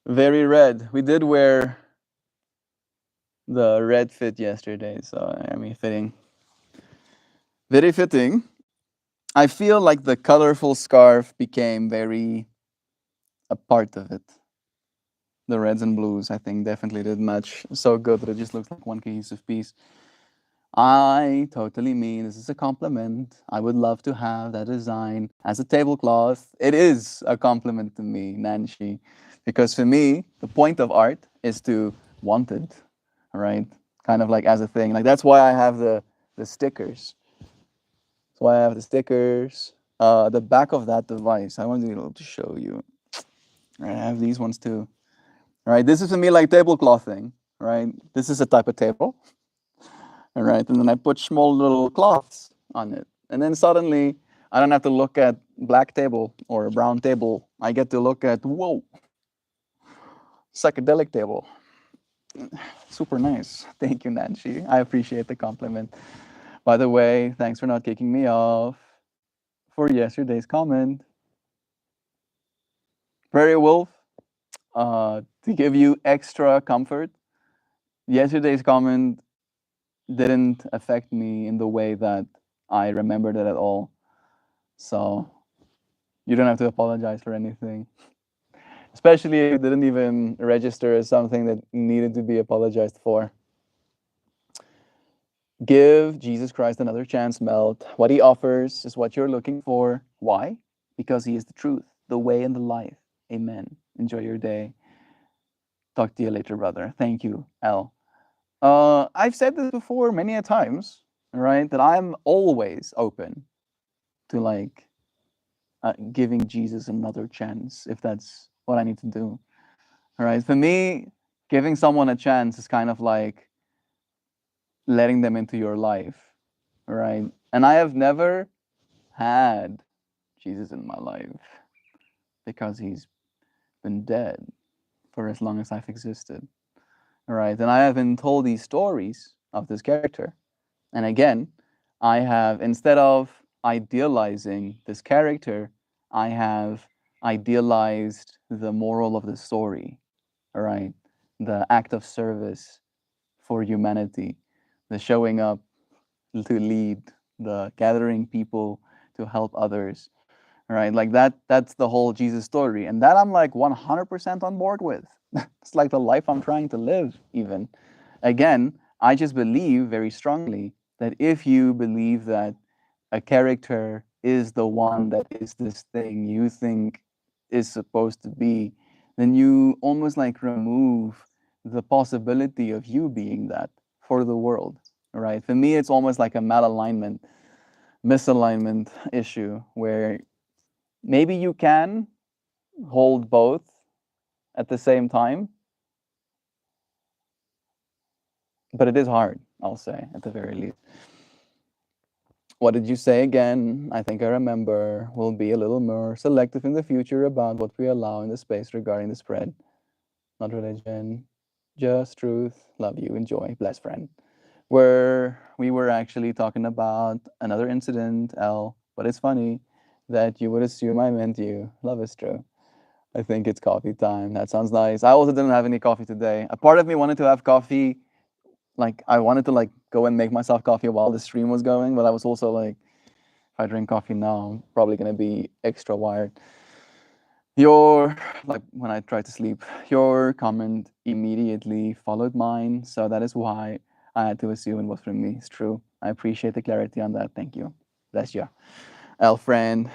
Very red. We did wear the red fit yesterday, so I mean, fitting. Very fitting. I feel like the colorful scarf became very a part of it. The reds and blues, I think, definitely did match so good that it just looks like one cohesive piece. I totally mean this is a compliment. I would love to have that design as a tablecloth. It is a compliment to me, Nancy, because for me, the point of art is to want it, right? Kind of like as a thing. Like that's why I have the stickers. That's why I have the stickers. The back of that device, I wanted to show you. Right, I have these ones too. Right, this is for me like tableclothing. Right, this is a type of table. All right, and then I put small little cloths on it, and then suddenly I don't have to look at black table or brown table. I get to look at whoa, psychedelic table. Super nice. Thank you, Nancy. I appreciate the compliment. By the way, thanks for not kicking me off for yesterday's comment. Prairie Wolf, to give you extra comfort, yesterday's comment didn't affect me in the way that I remembered it at all. So you don't have to apologize for anything, especially if it didn't even register as something that needed to be apologized for. Give Jesus Christ another chance, Melt. What he offers is what you're looking for. Why? Because he is the truth, the way, and the life. Amen. Enjoy your day. Talk to you later, brother. Thank you, L. I've said this before many a times, right? That I'm always open to like giving Jesus another chance if that's what I need to do. All right. For me, giving someone a chance is kind of like letting them into your life. All right. And I have never had Jesus in my life because he's been dead for as long as I've existed. All right. And I have been told these stories of this character. And again, I have, instead of idealizing this character, I have idealized the moral of the story, all right? The act of service for humanity, the showing up to lead, the gathering people to help others, all right? Like that's the whole Jesus story. And that I'm like 100% on board with. It's like the life I'm trying to live, even. Again, I just believe very strongly that if you believe that a character is the one that is this thing you think is supposed to be, then you almost like remove the possibility of you being that for the world, right? For me, it's almost like a malalignment, misalignment issue where maybe you can hold both at the same time, but it is hard, I'll say, at the very least. What did you say again? I think I remember. We'll be a little more selective in the future about what we allow in the space regarding the spread. Not religion, just truth. Love you. Enjoy. Bless, friend. Where we were actually talking about another incident, L. But it's funny that you would assume I meant you. Love is true. I think it's coffee time. That sounds nice. I also didn't have any coffee today. A part of me wanted to have coffee. Like, I wanted to, like, go and make myself coffee while the stream was going. But I was also like, if I drink coffee now, I'm probably gonna be extra wired. Your, like when I tried to sleep, your comment immediately followed mine, so that is why I had to assume it was from me. It's true. I appreciate the clarity on that. Thank you. Bless you. L friend.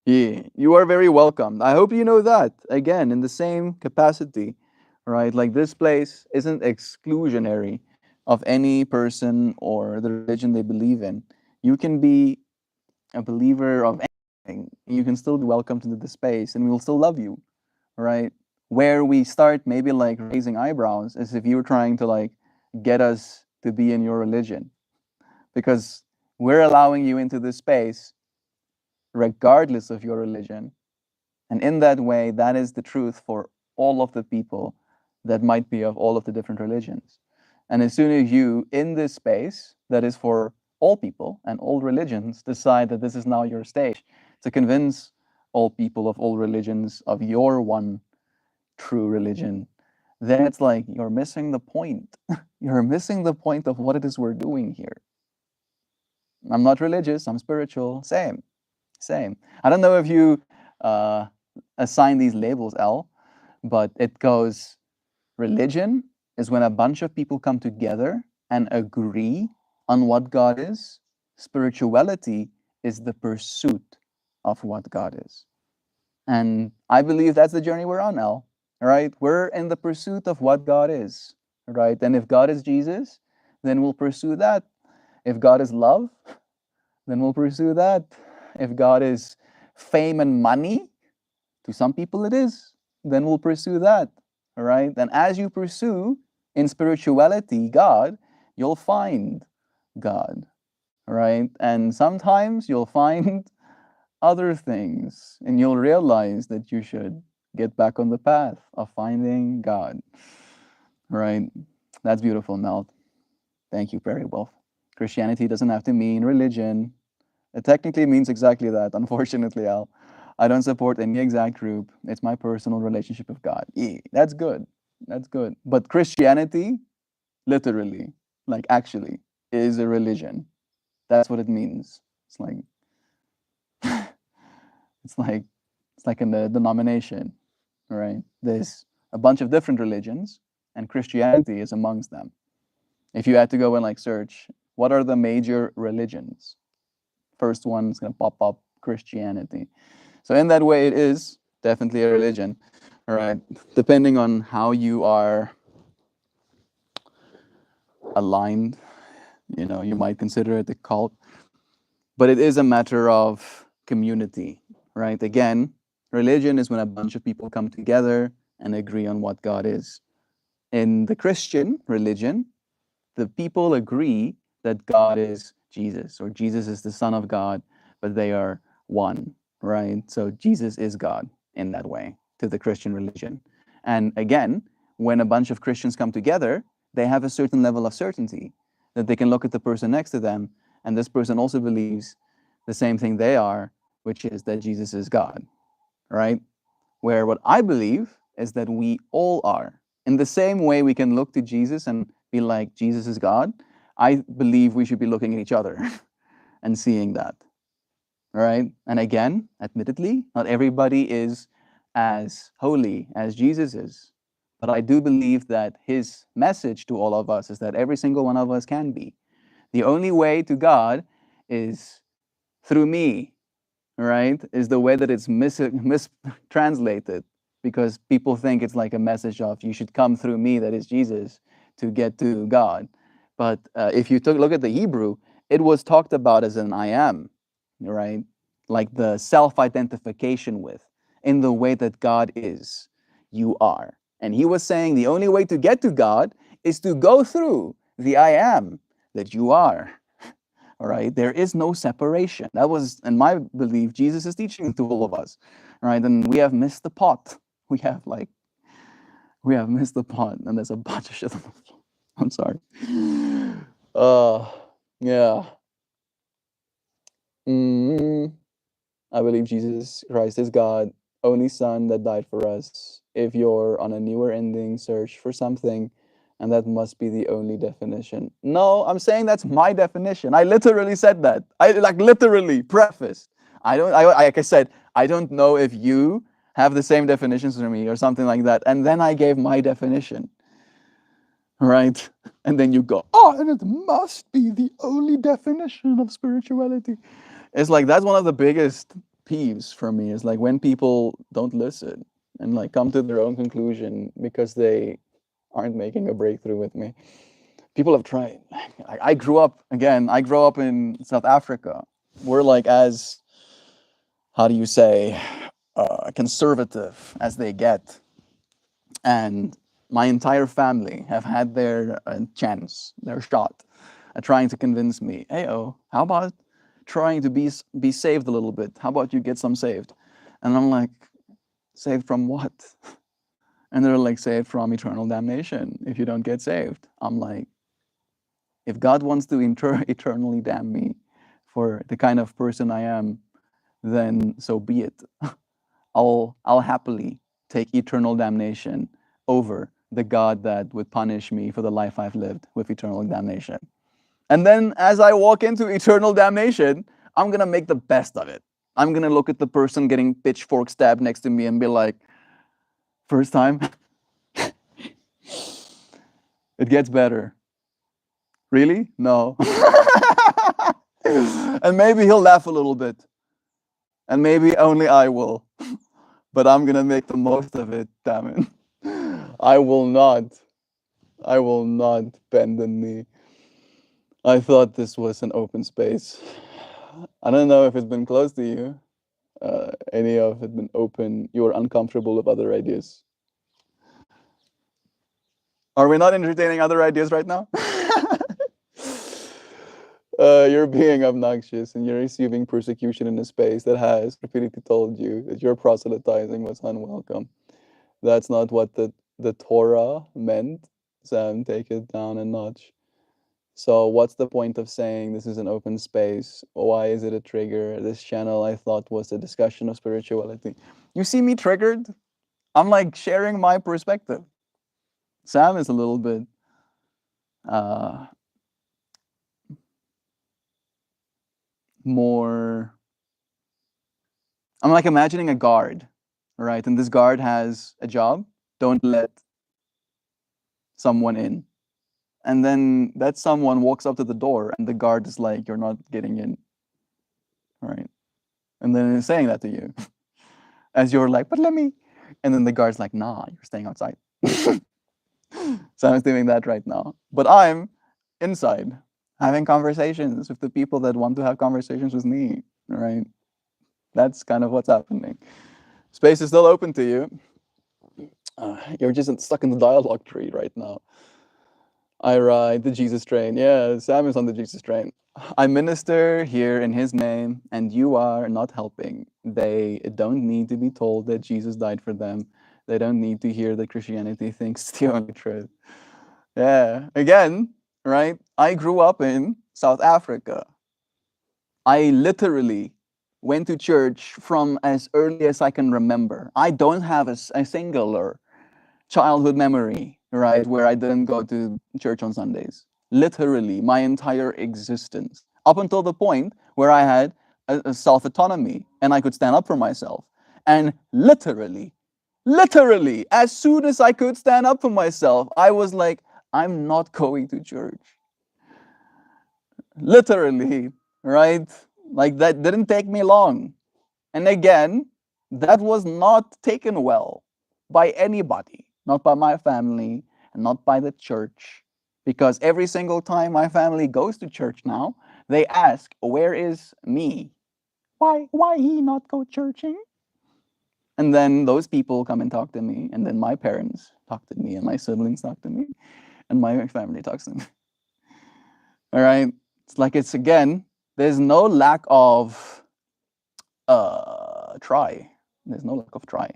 Yeah, you are very welcome. I hope you know that. Again, in the same capacity, right? Like this place isn't exclusionary of any person or the religion they believe in. You can be a believer of anything, you can still be welcome to the space and we'll still love you, right? Where we start maybe like raising eyebrows is if you're trying to like get us to be in your religion because we're allowing you into this space regardless of your religion, And in that way, that is the truth for all of the people that might be of all of the different religions. And as soon as you, in this space that is for all people and all religions, decide that this is now your stage to convince all people of all religions of your one true religion, then it's like you're missing the point. You're missing the point of what it is we're doing here. I'm not religious, I'm spiritual. Same, same. I don't know if you uh, assign these labels, L, but it goes religion is when a bunch of people come together and agree on what God is. Spirituality is the pursuit of what God is. And I believe that's the journey we're on now, right? We're in the pursuit of what God is, right? And if God is Jesus, then we'll pursue that. If God is love, then we'll pursue that. If God is fame and money, to some people it is, then we'll pursue that, all right? And as you pursue in spirituality God, you'll find God, right? And sometimes you'll find other things, and you'll realize that you should get back on the path of finding God. Right? That's beautiful, Mel. Thank you very well. Christianity doesn't have to mean religion. It technically means exactly that, unfortunately, Al. I don't support any exact group. It's my personal relationship with God. That's good. That's good. But Christianity, literally, like actually, is a religion. That's what it means. It's like it's like it's like a denomination, right? There's a bunch of different religions, and Christianity is amongst them. If you had to go and like search, what are the major religions? First one's gonna pop up, Christianity. So in that way, it is definitely a religion, all right? Depending on how you are aligned, you might consider it a cult, but it is a matter of community, right? Again, religion is when a bunch of people come together and agree on what God is. In the Christian religion, the people agree that God is Jesus, or Jesus is the Son of God, but they are one, right? So Jesus is God in that way to the Christian religion. And again, when a bunch of Christians come together, they have a certain level of certainty that they can look at the person next to them, and this person also believes the same thing they are, which is that Jesus is God, right? Where what I believe is that we all are. In the same way we can look to Jesus and be like, Jesus is God, I believe we should be looking at each other and seeing that, right? And again, admittedly, not everybody is as holy as Jesus is. But I do believe that his message to all of us is that every single one of us can be. The only way to God is through me, right? Is the way that it's mistranslated, because people think it's like a message of you should come through me, that is Jesus, to get to God. But if you look at the Hebrew, it was talked about as an I am, right? Like the self-identification with, in the way that God is, you are. And he was saying the only way to get to God is to go through the I am that you are. All right, there is no separation. That was, in my belief, Jesus is teaching to all of us. All right, and we have missed the pot. We have missed the pot, and there's a bunch of shit on the floor. I'm sorry. Yeah. Mm, I believe Jesus Christ is God, only Son that died for us. If you're on a newer ending, search for something, and that must be the only definition. No, I'm saying that's my definition. I literally said that. I like literally prefaced. Like I said, I don't know if you have the same definitions as me or something like that. And then I gave my definition. Right? And then you go, oh, and it must be the only definition of spirituality. It's like that's one of the biggest peeves for me, is like when people don't listen and like come to their own conclusion because they aren't making a breakthrough with me. People have tried. I grew up in South Africa. We're like as, how do you say, conservative as they get. And my entire family have had their chance, their shot at trying to convince me, hey, oh, how about trying to be saved a little bit? How about you get some saved? And I'm like, Saved from what? And they're like, saved from eternal damnation if you don't get saved. I'm like, if God wants to eternally damn me for the kind of person I am, then so be it. I'll happily take eternal damnation over the God that would punish me for the life I've lived with eternal damnation. And then as I walk into eternal damnation, I'm gonna make the best of it. I'm gonna look at the person getting pitchfork stabbed next to me and be like, first time, it gets better. Really? No. And maybe he'll laugh a little bit. And maybe only I will. But I'm gonna make the most of it, damn it. I will not. I will not bend the knee. I thought this was an open space. I don't know if it's been closed to you. Any of it been open? You are uncomfortable with other ideas. Are we not entertaining other ideas right now? You're being obnoxious and you're receiving persecution in a space that has repeatedly told you that your proselytizing was unwelcome. That's not what the Torah meant. Sam, take it down a notch. So, what's the point of saying this is an open space? Why is it a trigger? This channel I thought was a discussion of spirituality. You see me triggered? I'm like sharing my perspective. Sam is a little bit uh, more. I'm like imagining a guard, right? And this guard has a job. Don't let someone in. And then that someone walks up to the door, and the guard is like, "You're not getting in," right? And then he's saying that to you, as you're like, "But let me." And then the guard's like, "Nah, you're staying outside." So I'm doing that right now. But I'm inside having conversations with the people that want to have conversations with me, right? That's kind of what's happening. Space is still open to you. You're just stuck in the dialogue tree right now. I ride the Jesus train. Yeah, Sam is on the Jesus train. I minister here in his name, and you are not helping. They don't need to be told that Jesus died for them. They don't need to hear that Christianity thinks it's the only truth. Yeah, again, right? I grew up in South Africa. I literally went to church from as early as I can remember. I don't have a singular childhood memory, right, where I didn't go to church on Sundays. Literally, my entire existence, up until the point where I had a self autonomy and I could stand up for myself. And literally, as soon as I could stand up for myself, I was like, I'm not going to church. Literally, right? Like that didn't take me long. And again, that was not taken well by anybody, not by my family, and not by the church. Because every single time my family goes to church now, they ask, where is me? Why he not go churching? And then those people come and talk to me, and then my parents talk to me, and my siblings talk to me, and my family talks to me. All right? It's like it's again, there's no lack of try. There's no lack of try.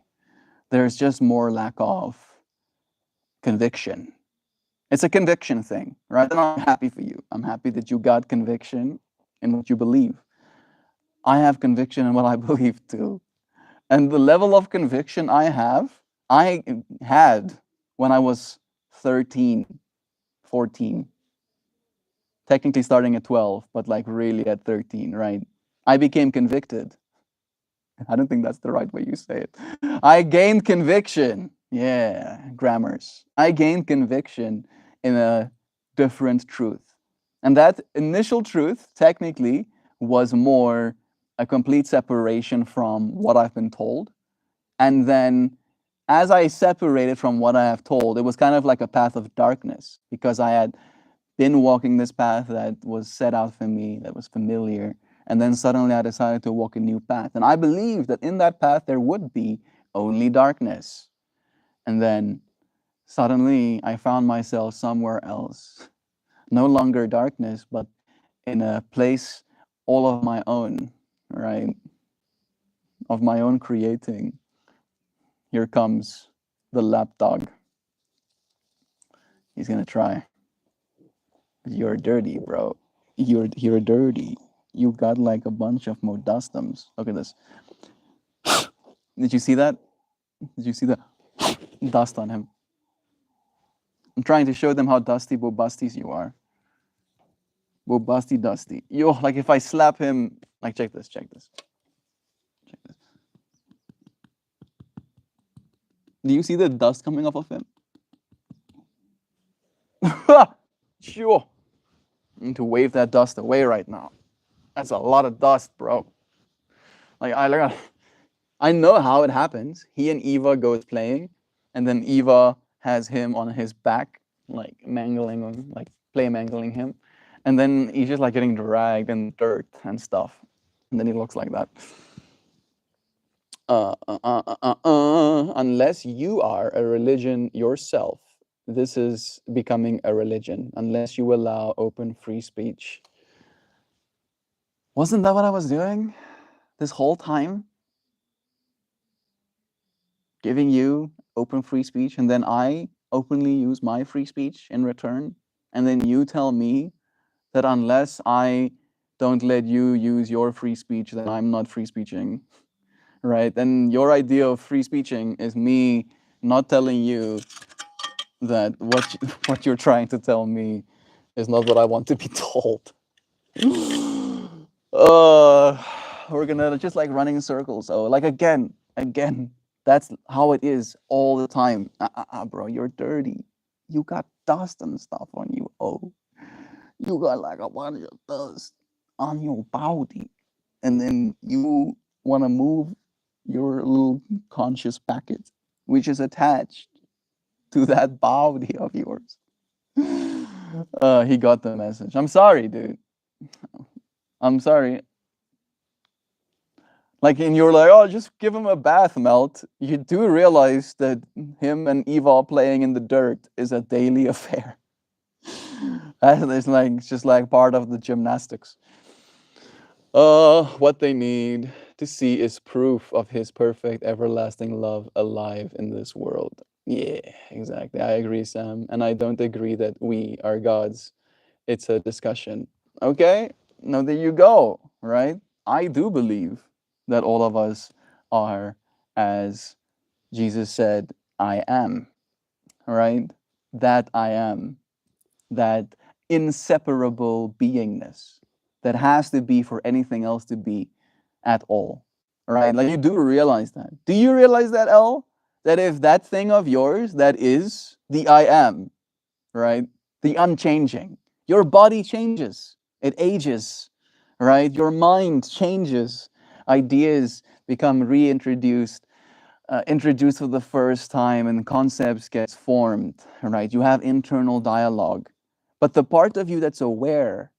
There's just more lack of conviction. It's a conviction thing, right? And I'm happy for you. I'm happy that you got conviction in what you believe. I have conviction in what I believe too. And the level of conviction I had when I was 13, 14. Technically starting at 12, but like really at 13, right? I became convicted. I don't think that's the right way you say it. I gained conviction. Yeah, grammars. I gained conviction in a different truth. And that initial truth, technically, was more a complete separation from what I've been told. And then as I separated from what I have told, it was kind of like a path of darkness because I had been walking this path that was set out for me, that was familiar. And then suddenly I decided to walk a new path. And I believed that in that path there would be only darkness. And then suddenly I found myself somewhere else. No longer darkness, but in a place all of my own, right? Of my own creating. Here comes the lapdog. He's gonna try. You're dirty, bro. You're dirty. You got like a bunch of modustums. Look at this. Did you see that? Did you see the dust on him? I'm trying to show them how dusty bobusties you are. Bobusty dusty. Yo, like if I slap him, like check this, check this. Check this. Do you see the dust coming off of him? Sure. I need to wave that dust away right now. That's a lot of dust, bro. Like I know how it happens. He and Eva goes playing, and then Eva has him on his back, like mangling him, like play mangling him, and then he's just like getting dragged in dirt and stuff, and then he looks like that. Unless you are a religion yourself, this is becoming a religion. Unless you allow open free speech. Wasn't that what I was doing this whole time? Giving you open free speech, and then I openly use my free speech in return, and then you tell me that unless I don't let you use your free speech, then I'm not free speeching, right? And your idea of free speeching is me not telling you that what you're trying to tell me is not what I want to be told. We're gonna just like running in circles. So like again, that's how it is all the time. Bro, you're dirty. You got dust and stuff on you. Oh, you got like a bunch of dust on your body, and then you want to move your little conscious packet, which is attached to that body of yours. He got the message. I'm sorry, dude. I'm sorry. Like, and you're like, oh, just give him a bath, Melt. You do realize that him and Eva playing in the dirt is a daily affair. That is like, it's just like part of the gymnastics. What they need to see is proof of his perfect, everlasting love alive in this world. Yeah, exactly. I agree, Sam. And I don't agree that we are gods. It's a discussion. Okay? Now there you go, right? I do believe that all of us are, as Jesus said, I am, right? That I am, that inseparable beingness that has to be for anything else to be at all, right? Like you do realize that. Do you realize that, L? That if that thing of yours that is the I am, right? The unchanging, your body changes, it ages, right? Your mind changes, ideas become reintroduced, introduced for the first time, and concepts gets formed, right? You have internal dialogue. But the part of you that's aware,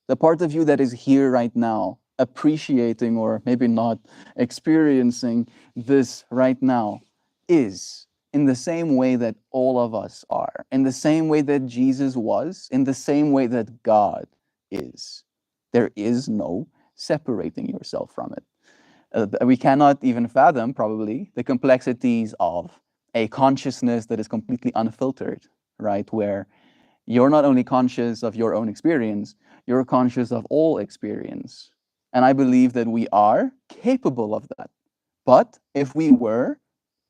the part of you that is here right now, appreciating or maybe not experiencing this right now, is in the same way that all of us are, in the same way that Jesus was, in the same way that God is. There is no separating yourself from it. We cannot even fathom, probably, the complexities of a consciousness that is completely unfiltered, right? Where you're not only conscious of your own experience, you're conscious of all experience. And I believe that we are capable of that. But if we were,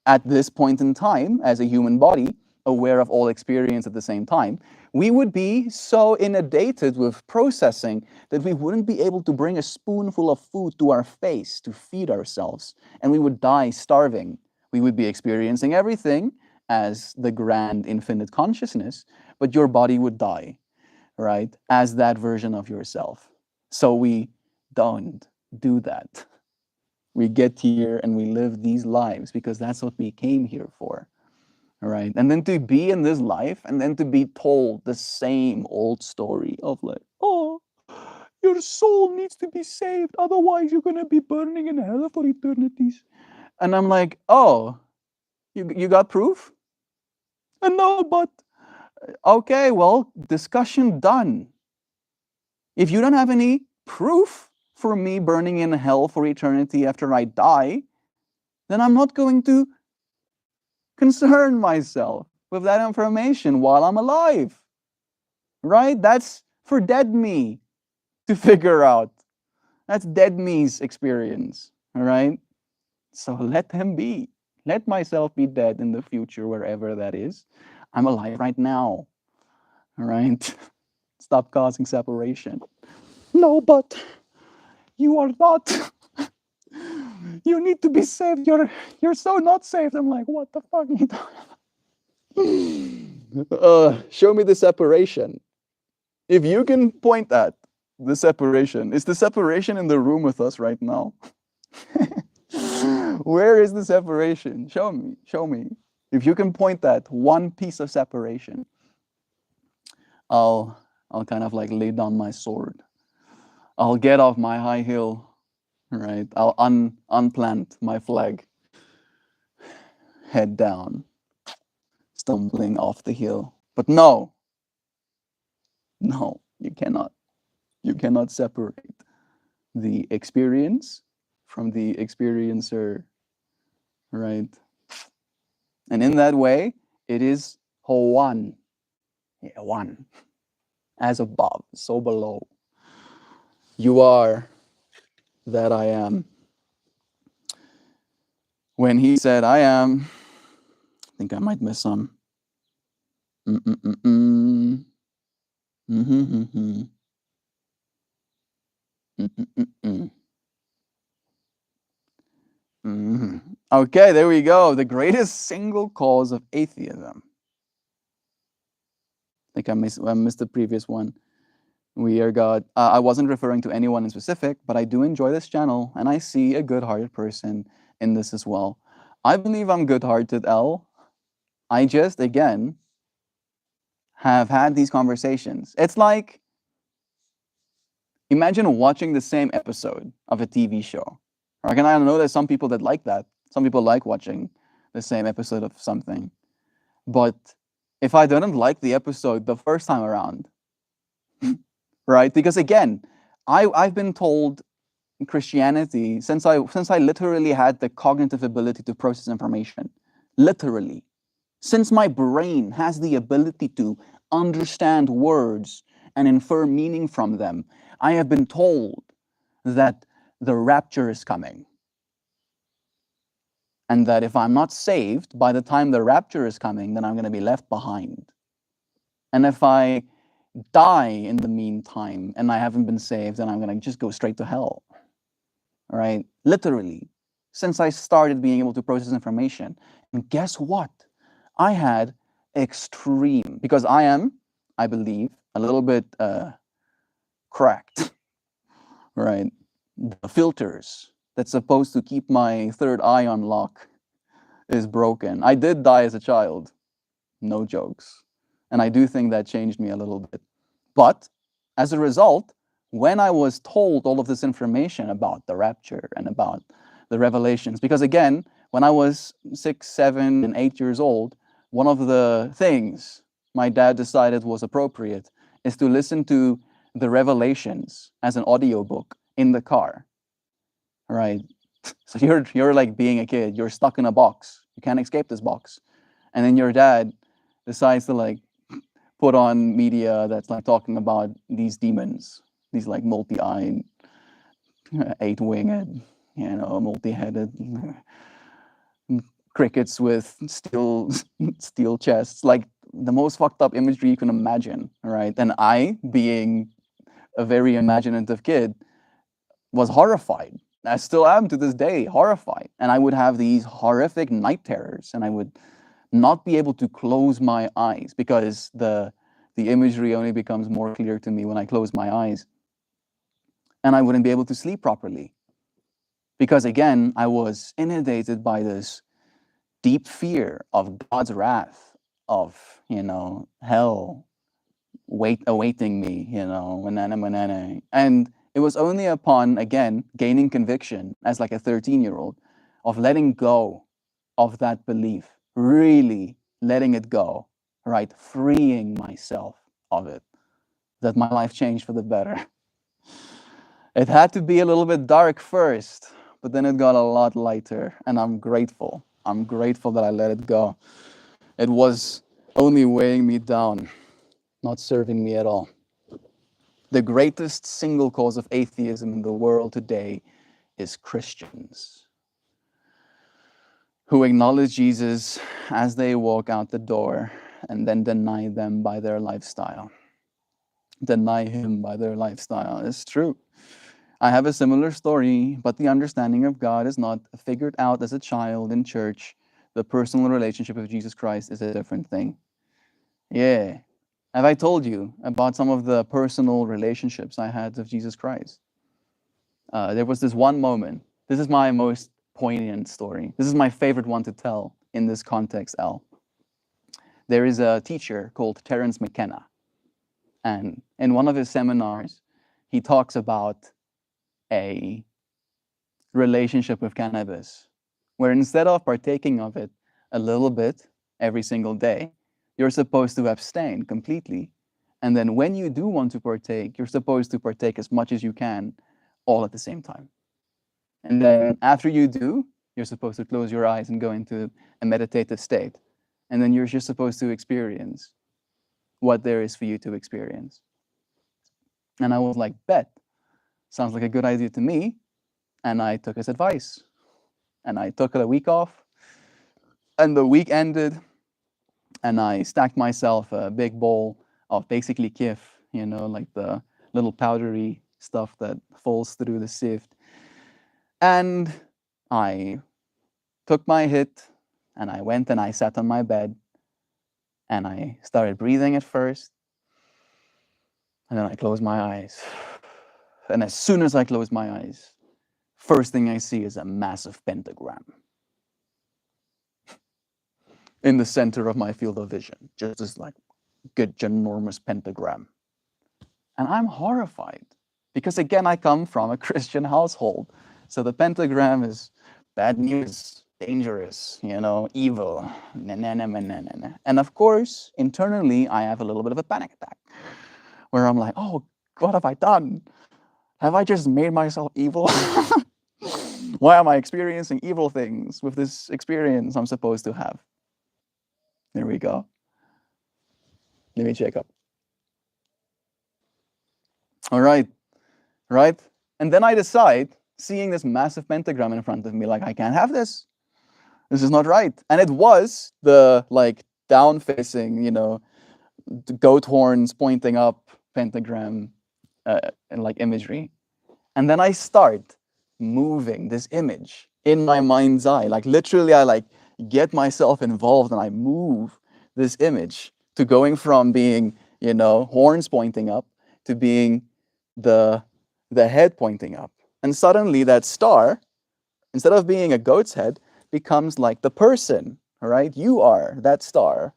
at this point in time, as a human body, aware of all experience at the same time, we would be so inundated with processing that we wouldn't be able to bring a spoonful of food to our face to feed ourselves, and we would die starving. We would be experiencing everything as the grand infinite consciousness, but your body would die, right, as that version of yourself. So we don't do that. We get here and we live these lives because that's what we came here for. All right. And then to be in this life and then to be told the same old story of like, oh, your soul needs to be saved. Otherwise, you're going to be burning in hell for eternities. And I'm like, oh, you got proof? And no, but okay, well, discussion done. If you don't have any proof for me burning in hell for eternity after I die, then I'm not going to concern myself with that information while I'm alive, right? That's for dead me to figure out. That's dead me's experience, all right? So let him be. Let myself be dead in the future, wherever that is. I'm alive right now, all right? Stop causing separation. No, but you are not. You need to be saved. You're so not saved. I'm like, what the fuck are you talking? Show me the separation. If you can point at the separation, is the separation in the room with us right now? Where is the separation? Show me. Show me. If you can point at one piece of separation, I'll I'll kind of like lay down my sword. I'll get off my high hill, right? I'll unplant my flag, head down, stumbling off the hill. But no, no, you cannot. You cannot separate the experience from the experiencer, right? And in that way, it is one. Yeah, one. As above, so below. You are that I am. When he said I am, I think I might miss some. Mm-mm-mm-mm. Mm-hmm-hmm-hmm. Mm-mm-mm-mm. Mm-hmm. Okay, there we go. The greatest single cause of atheism. I think I missed the previous one. We are God. I wasn't referring to anyone in specific, but I do enjoy this channel, and I see a good-hearted person in this as well. I believe I'm good-hearted, L. I just, again, have had these conversations. It's like, imagine watching the same episode of a TV show. Right? And I know there's some people that like that. Some people like watching the same episode of something. But if I didn't like the episode the first time around, right? Because again, I've been told Christianity since I literally had the cognitive ability to process information. Literally. Since my brain has the ability to understand words and infer meaning from them, I have been told that the rapture is coming. And that if I'm not saved by the time the rapture is coming, then I'm going to be left behind. And if I die in the meantime and I haven't been saved, then I'm going to just go straight to hell. Right? Literally, since I started being able to process information. And guess what? I had extreme, because I am, I believe, a little bit cracked, right? The filters that's supposed to keep my third eye on lock is broken. I did die as a child, no jokes. And I do think that changed me a little bit. But as a result, when I was told all of this information about the rapture and about the revelations, because again, when I was 6, 7, and 8 years old, one of the things my dad decided was appropriate is to listen to the revelations as an audiobook in the car, right? So you're like being a kid, you're stuck in a box. You can't escape this box. And then your dad decides to like put on media that's like talking about these demons, these like multi-eyed, eight-winged, multi-headed crickets with steel chests, like the most fucked up imagery you can imagine, right? And I, being a very imaginative kid, was horrified. I still am to this day horrified. And I would have these horrific night terrors, and I would not be able to close my eyes because the imagery only becomes more clear to me when I close my eyes. And I wouldn't be able to sleep properly because, again, I was inundated by this deep fear of God's wrath, of, hell awaiting me, and it was only upon, again, gaining conviction as like a 13-year-old of letting go of that belief, really letting it go, right? Freeing myself of it, that my life changed for the better. It had to be a little bit dark first, but then it got a lot lighter, and I'm grateful. I'm grateful that I let it go. It was only weighing me down, not serving me at all. The greatest single cause of atheism in the world today is Christians who acknowledge Jesus as they walk out the door and then deny them by their lifestyle. Deny him by their lifestyle. It's true. I have a similar story, but the understanding of God is not figured out as a child in church. The personal relationship with Jesus Christ is a different thing. Yeah. Have I told you about some of the personal relationships I had with Jesus Christ? There was this one moment. This is my most poignant story. This is my favorite one to tell in this context, Al. There is a teacher called Terence McKenna, and in one of his seminars, he talks about a relationship with cannabis, where instead of partaking of it a little bit every single day, you're supposed to abstain completely. And then when you do want to partake, you're supposed to partake as much as you can all at the same time. And then after you do, you're supposed to close your eyes and go into a meditative state. And then you're just supposed to experience what there is for you to experience. And I was like, bet, sounds like a good idea to me. And I took his advice. And I took a week off. And the week ended, and I stacked myself a big bowl of basically kif, like the little powdery stuff that falls through the sieve. And I took my hit, and I went and I sat on my bed, and I started breathing at first, and then I closed my eyes. And as soon as I closed my eyes, first thing I see is a massive pentagram in the center of my field of vision, just this like good ginormous pentagram. And I'm horrified because, again, I come from a Christian household. So the pentagram is bad news, dangerous, evil. And of course, internally, I have a little bit of a panic attack where I'm like, oh, what have I done? Have I just made myself evil? Why am I experiencing evil things with this experience I'm supposed to have? There we go. Let me check up. All right. Right? And then I decide, seeing this massive pentagram in front of me, like, I can't have this. This is not right. And it was the like down facing, the goat horns pointing up pentagram and like imagery. And then I start moving this image in my mind's eye. Like literally I like get myself involved and I move this image to going from being, horns pointing up to being the head pointing up. And suddenly that star, instead of being a goat's head, becomes like the person, right? You are that star.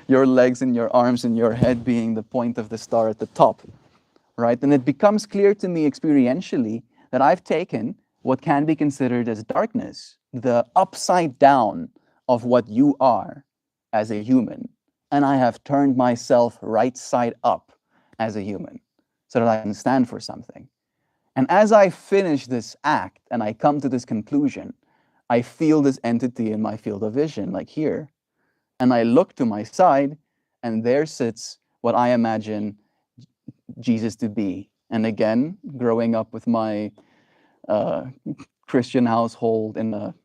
Your legs and your arms and your head being the point of the star at the top, right? And it becomes clear to me experientially that I've taken what can be considered as darkness, the upside down of what you are as a human, and I have turned myself right side up as a human so that I can stand for something. And as I finish this act and I come to this conclusion, I feel this entity in my field of vision, like here. And I look to my side, and there sits what I imagine Jesus to be. And again, growing up with my Christian household in a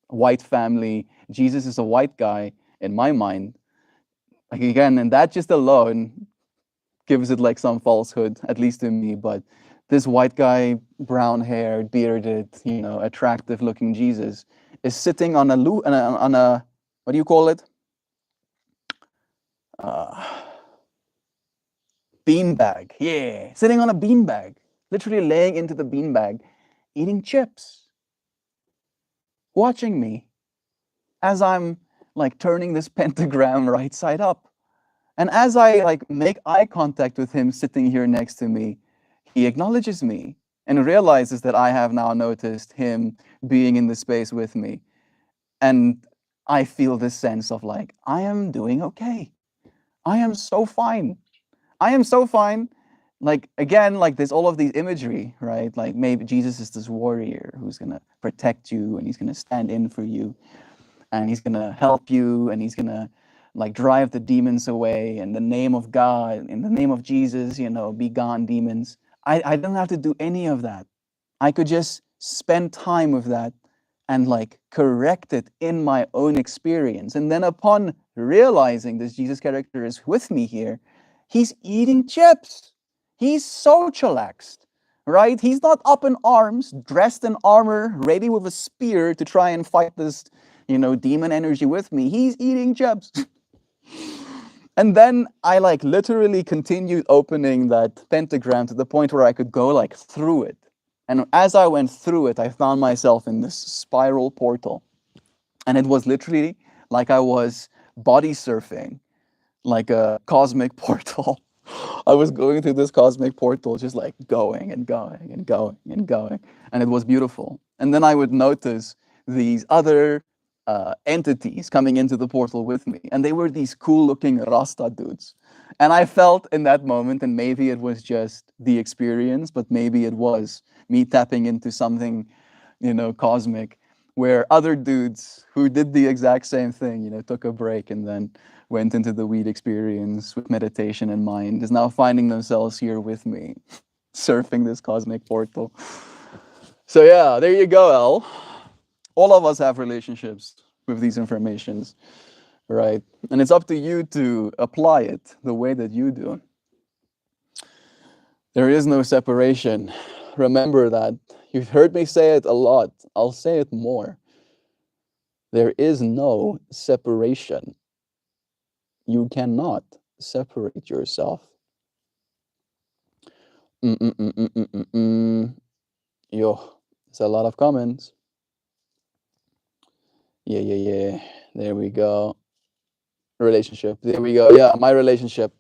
white family, Jesus is a white guy in my mind. Like again, and that just alone gives it like some falsehood, at least to me. But this white guy, brown haired, bearded, attractive looking Jesus is sitting on a what do you call it? Beanbag. Yeah, sitting on a beanbag, literally laying into the beanbag, eating chips, watching me as I'm like turning this pentagram right side up. And as I like make eye contact with him sitting here next to me, he acknowledges me and realizes that I have now noticed him being in the space with me. And I feel this sense of like, I am doing okay. I am so fine. I am so fine. like again, like there's all of these imagery, right? Like maybe Jesus is this warrior who's gonna protect you and he's gonna stand in for you and he's gonna help you and he's gonna like drive the demons away in the name of God, in the name of Jesus, be gone demons. I don't have to do any of that. I could just spend time with that and like correct it in my own experience. And then upon realizing this Jesus character is with me here, he's eating chips. He's so chillaxed, right? He's not up in arms, dressed in armor, ready with a spear to try and fight this, demon energy with me. He's eating chips. And then I like literally continued opening that pentagram to the point where I could go like through it. And as I went through it, I found myself in this spiral portal. And it was literally like I was body surfing, like a cosmic portal. I was going through this cosmic portal, just like going and going and going and going. And it was beautiful. And then I would notice these other entities coming into the portal with me. And they were these cool looking Rasta dudes. And I felt in that moment, and maybe it was just the experience, but maybe it was me tapping into something, cosmic, where other dudes who did the exact same thing, took a break and then went into the weed experience with meditation in mind, is now finding themselves here with me, surfing this cosmic portal. So yeah, there you go, El. All of us have relationships with these informations, right? And it's up to you to apply it the way that you do. There is no separation. Remember that. You've heard me say it a lot. I'll say it more. There is no separation. You cannot separate yourself. Yo, there's a lot of comments. Yeah. There we go. Relationship. There we go. Yeah, my relationship.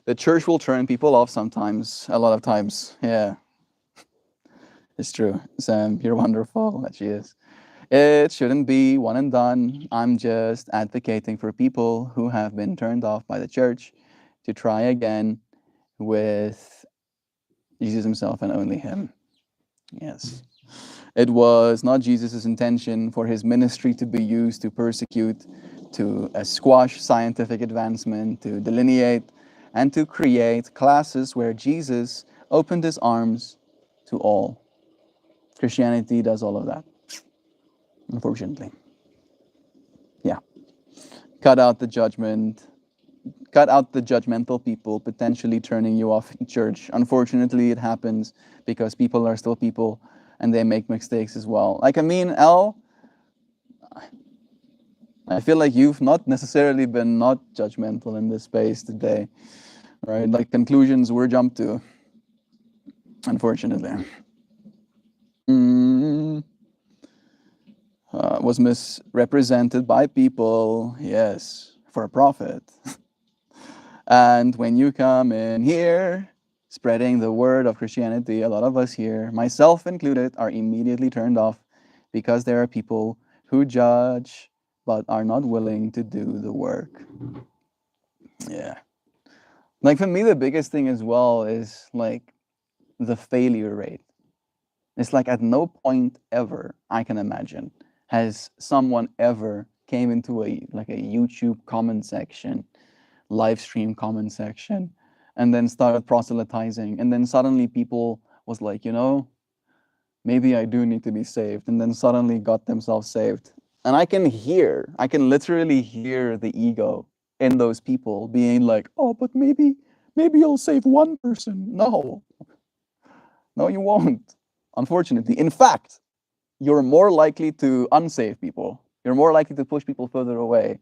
The church will turn people off sometimes, a lot of times. Yeah, it's true. Sam, you're wonderful. That she is. It shouldn't be one and done. I'm just advocating for people who have been turned off by the church to try again with Jesus himself and only him. Yes. It was not Jesus' intention for his ministry to be used to persecute, to squash scientific advancement, to delineate, and to create classes where Jesus opened his arms to all. Christianity does all of that, unfortunately. Yeah. Cut out the judgment, cut out the judgmental people potentially turning you off in church. Unfortunately, it happens because people are still people and they make mistakes as well. Like, I mean, El, I feel like you've not necessarily been not judgmental in this space today, right? Like conclusions were jumped to, unfortunately. Mm, was misrepresented by people, yes, for a profit. And when you come in here, spreading the word of Christianity, a lot of us here, myself included, are immediately turned off because there are people who judge but are not willing to do the work. Yeah. Like for me, the biggest thing as well is like the failure rate. It's like at no point ever I can imagine has someone ever came into a like a YouTube comment section, live stream comment section, and then started proselytizing, and then suddenly people was like, maybe I do need to be saved, and then suddenly got themselves saved. And I can literally hear the ego in those people being like, oh, but maybe you'll save one person. No, you won't. Unfortunately. In fact, you're more likely to unsave people. You're more likely to push people further away.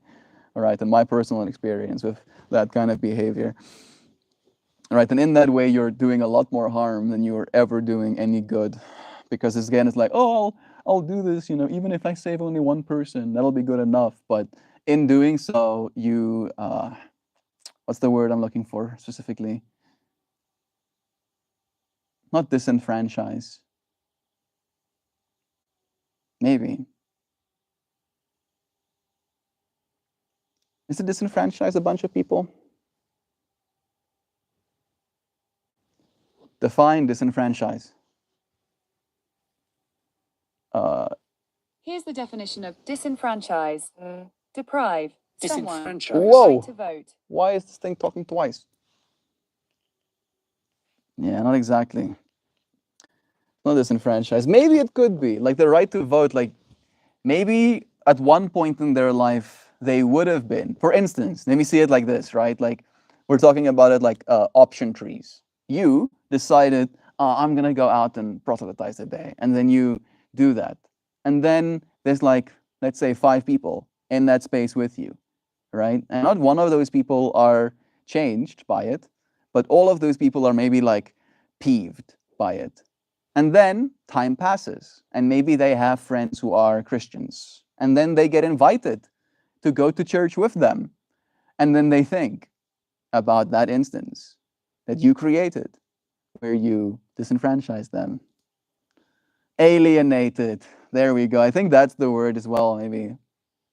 All right, in my personal experience with that kind of behavior. All right, and in that way, you're doing a lot more harm than you're ever doing any good. Because again, it's like, oh, I'll do this, even if I save only one person, that'll be good enough. But in doing so, you, what's the word I'm looking for specifically? Not disenfranchise. Maybe. Is it disenfranchise a bunch of people? Define disenfranchise. Uh, Here's the definition of disenfranchise. Deprive someone of the Whoa! right to vote. Why is this thing talking twice? Yeah, not exactly. Not disenfranchised. Maybe it could be like the right to vote. Like maybe at one point in their life they would have been. For instance, let me see it like this, right? Like we're talking about it like option trees. You decided, I'm gonna go out and proselytize today, and then you do that, and then there's like, let's say 5 people in that space with you, right? And not one of those people are changed by it, but all of those people are maybe like peeved by it. And then time passes, and maybe they have friends who are Christians, and then they get invited to go to church with them. And then they think about that instance that you created where you disenfranchised them. Alienated. There we go. I think that's the word as well, maybe.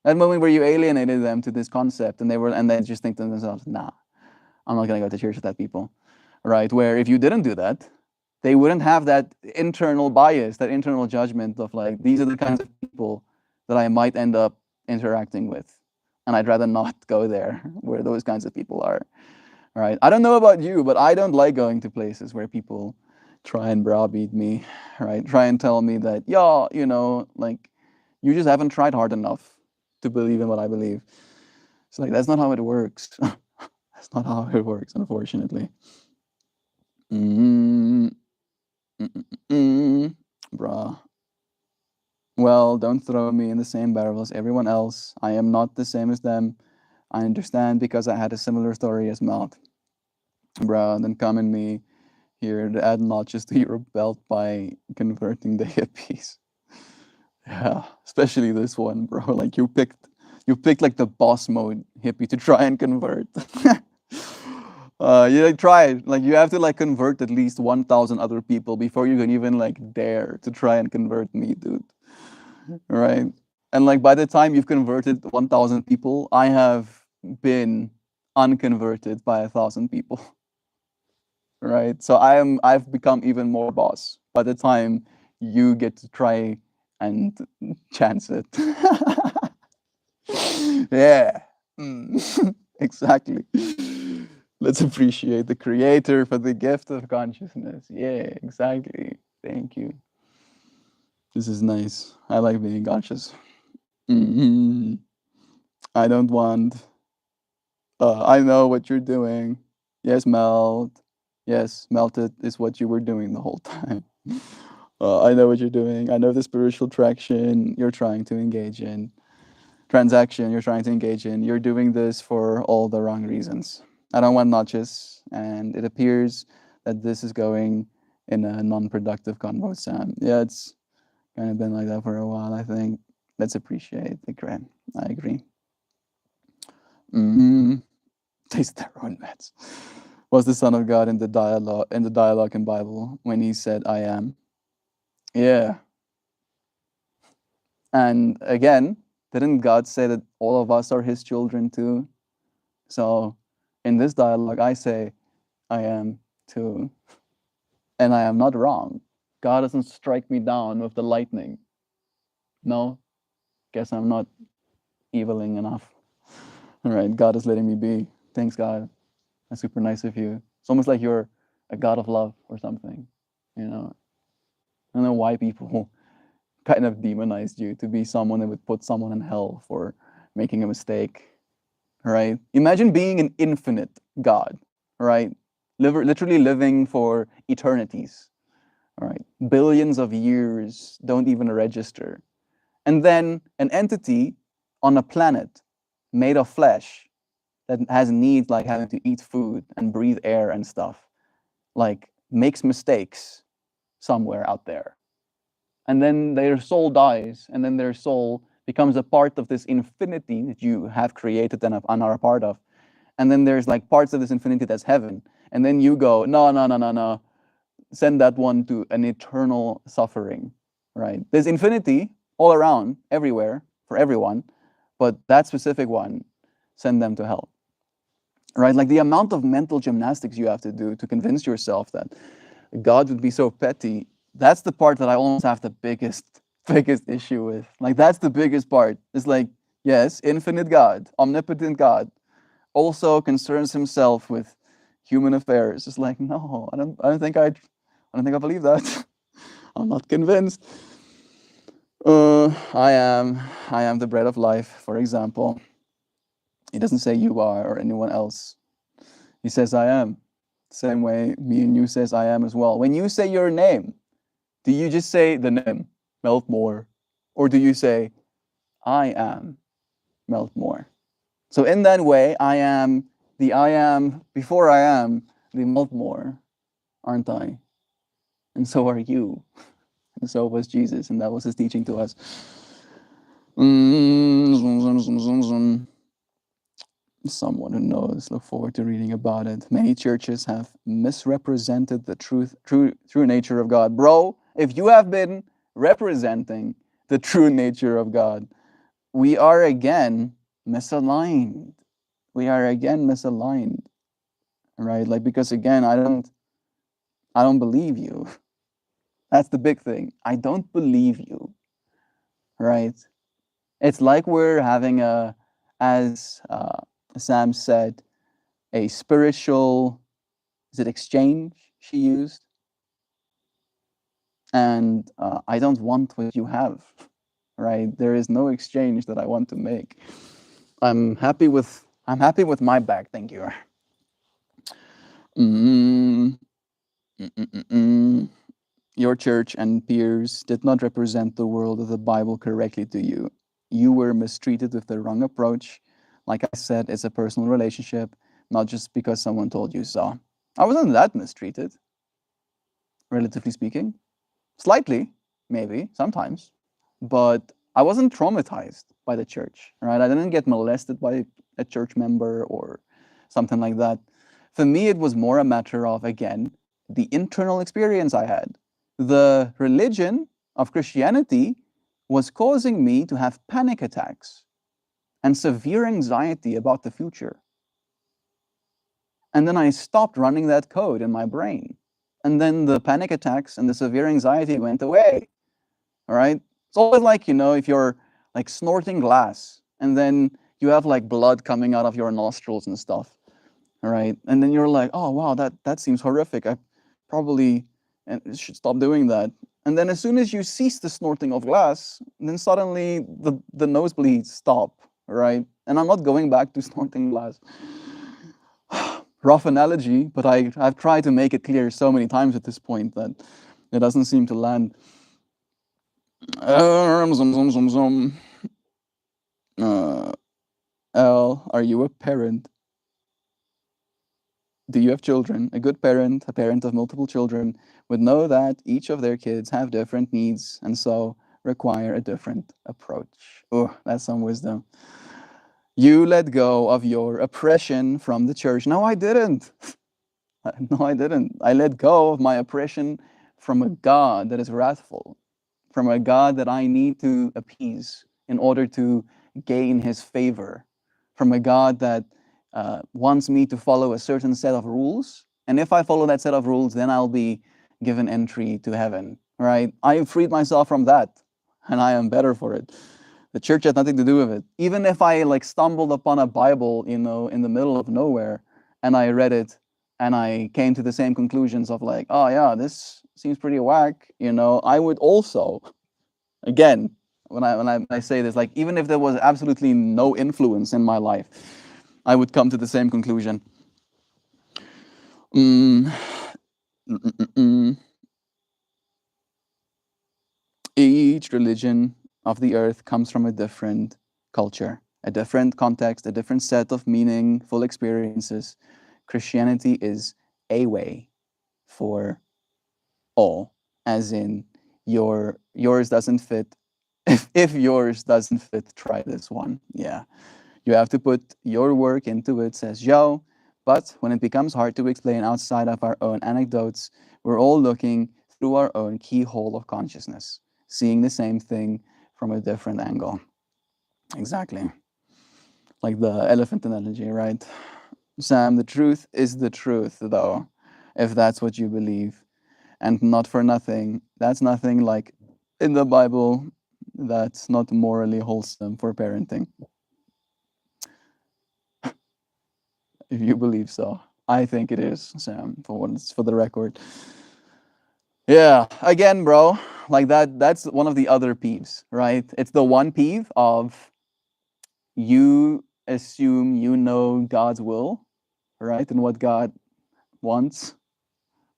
That moment where you alienated them to this concept, and they just think to themselves, nah, I'm not gonna go to church with that people. Right? Where if you didn't do that, they wouldn't have that internal bias, that internal judgment of like, these are the kinds of people that I might end up interacting with. And I'd rather not go there where those kinds of people are. Right? I don't know about you, but I don't like going to places where people try and browbeat me, right? Try and tell me that, yeah, like you just haven't tried hard enough to believe in what I believe. It's like, that's not how it works. That's not how it works, unfortunately. Mm-mm. Mm-mm. Bruh. Well, don't throw me in the same barrel as everyone else. I am not the same as them. I understand because I had a similar story as Melt. Bruh, then come in me here to add notches to your belt by converting the hippies. Yeah, especially this one, bro. Like you picked like the boss mode hippie to try and convert. You like try, like you have to like convert at least 1,000 other people before you can even like dare to try and convert me, dude. Right? And like by the time you've converted 1,000 people, I have been unconverted by 1,000 people. Right? So I've become even more boss by the time you get to try and chance it. Yeah. Exactly. Let's appreciate the creator for the gift of consciousness. Yeah, exactly. Thank you. This is nice. I like being conscious. Mhm. I don't want. I know what you're doing. Yes, melt. Yes, melted is what you were doing the whole time. I know what you're doing. I know the spiritual traction you're trying to engage in, transaction you're trying to engage in. You're doing this for all the wrong reasons. I don't want notches, and it appears that this is going in a non-productive convo, Sam. Yeah, it's kind of been like that for a while, I think. Let's appreciate the grand. I agree. Mm-hmm. Taste their own meds. Was the Son of God in the dialogue in Bible when he said, I am? Yeah. And again, didn't God say that all of us are his children too? So in this dialogue, I say, I am too. And I am not wrong. God doesn't strike me down with the lightning. No, guess I'm not eviling enough. All right, God is letting me be. Thanks, God. That's super nice of you. It's almost like you're a God of love or something. You know, I don't know why people kind of demonized you to be someone that would put someone in hell for making a mistake. Right? Imagine being an infinite God, right? Literally living for eternities, all right? Billions of years don't even register. And then an entity on a planet made of flesh that has needs like having to eat food and breathe air and stuff, like makes mistakes somewhere out there. And then their soul dies, and then their soul becomes a part of this infinity that you have created and are a part of. And then there's like parts of this infinity that's heaven. And then you go, no, no, no, no, no. Send that one to an eternal suffering, right? There's infinity all around, everywhere, for everyone, but that specific one, send them to hell, right? Like the amount of mental gymnastics you have to do to convince yourself that God would be so petty. That's the part that I almost have the biggest issue with. Like that's the biggest part. It's like, yes, infinite God, omnipotent God, also concerns himself with human affairs. It's like, no, I don't think I believe that. I'm not convinced. I am, I am the bread of life, for example. He doesn't say you are or anyone else. He says I am. Same way me and you says I am as well. When you say your name, do you just say the name, MeltMore, or do you say I am MeltMore? So in that way, I am before I am the MeltMore, aren't I? And so are you. And so was Jesus, and that was his teaching to us. Someone who knows, look forward to reading about it. Many churches have misrepresented the true nature of God. Bro, if you have been representing the true nature of God, we are again misaligned. We are again misaligned. Right? Like because again, I don't believe you. That's the big thing. I don't believe you. Right? It's like we're having as Sam said, a spiritual, is it exchange she used? And I don't want what you have, right? There is no exchange that I want to make. I'm happy with my bag, thank you. Mm, mm, mm, mm. Your church and peers did not represent the world of the Bible correctly to you. You were mistreated with the wrong approach. Like I said, it's a personal relationship, not just because someone told you so. I wasn't that mistreated, relatively speaking. Slightly, maybe, sometimes. But I wasn't traumatized by the church, right? I didn't get molested by a church member or something like that. For me, it was more a matter of, again, the internal experience I had. The religion of Christianity was causing me to have panic attacks and severe anxiety about the future. And then I stopped running that code in my brain. And then the panic attacks and the severe anxiety went away. All right. It's always like, if you're like snorting glass and then you have like blood coming out of your nostrils and stuff. All right. And then you're like, oh, wow, that seems horrific. I probably should stop doing that. And then as soon as you cease the snorting of glass, then suddenly the nosebleeds stop. Right. And I'm not going back to snorting glass. Rough analogy, but I've tried to make it clear so many times at this point that it doesn't seem to land. L, are you a parent? Do you have children? A good parent, a parent of multiple children, would know that each of their kids have different needs and so require a different approach. Oh, that's some wisdom. You let go of your oppression from the church. No, I didn't. No, I didn't. I let go of my oppression from a God that is wrathful, from a God that I need to appease in order to gain his favor, from a God that wants me to follow a certain set of rules. And if I follow that set of rules, then I'll be given entry to heaven, right? I have freed myself from that, and I am better for it. The church had nothing to do with it. Even if I like stumbled upon a Bible, in the middle of nowhere, and I read it, and I came to the same conclusions of like, oh yeah, this seems pretty whack, I would also, again, when I say this, like even if there was absolutely no influence in my life, I would come to the same conclusion. Mm, mm, mm, mm, mm. Each religion of the earth comes from a different culture, a different context, a different set of meaningful experiences. Christianity is a way for all, as in yours doesn't fit. If yours doesn't fit, try this one. Yeah. You have to put your work into it, says Joe. But when it becomes hard to explain outside of our own anecdotes, we're all looking through our own keyhole of consciousness, seeing the same thing from a different angle. Exactly. Like the elephant analogy, right? Sam, the truth is the truth, though, if that's what you believe. and not for nothing. That's nothing like in the Bible. That's not morally wholesome for parenting, if you believe so. I think it is, Sam, for what it's for the record. Yeah, again, bro, like that's one of the other peeves, right? It's the one peeve of you assume you know God's will, right? And what God wants.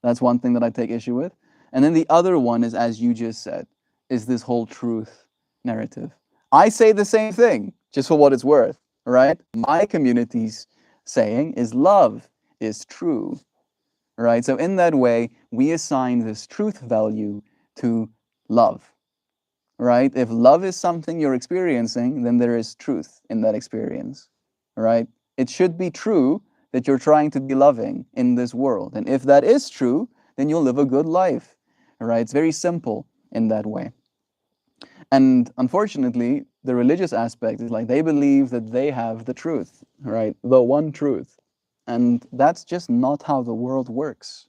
That's one thing that I take issue with. And then the other one is, as you just said, is this whole truth narrative. I say the same thing, just for what it's worth, right? My community's saying is love is true, right? So in that way, we assign this truth value to love, right? If love is something you're experiencing, then there is truth in that experience, right? It should be true that you're trying to be loving in this world. And if that is true, then you'll live a good life, right? It's very simple in that way. And unfortunately, the religious aspect is like they believe that they have the truth, right? The one truth. And that's just not how the world works.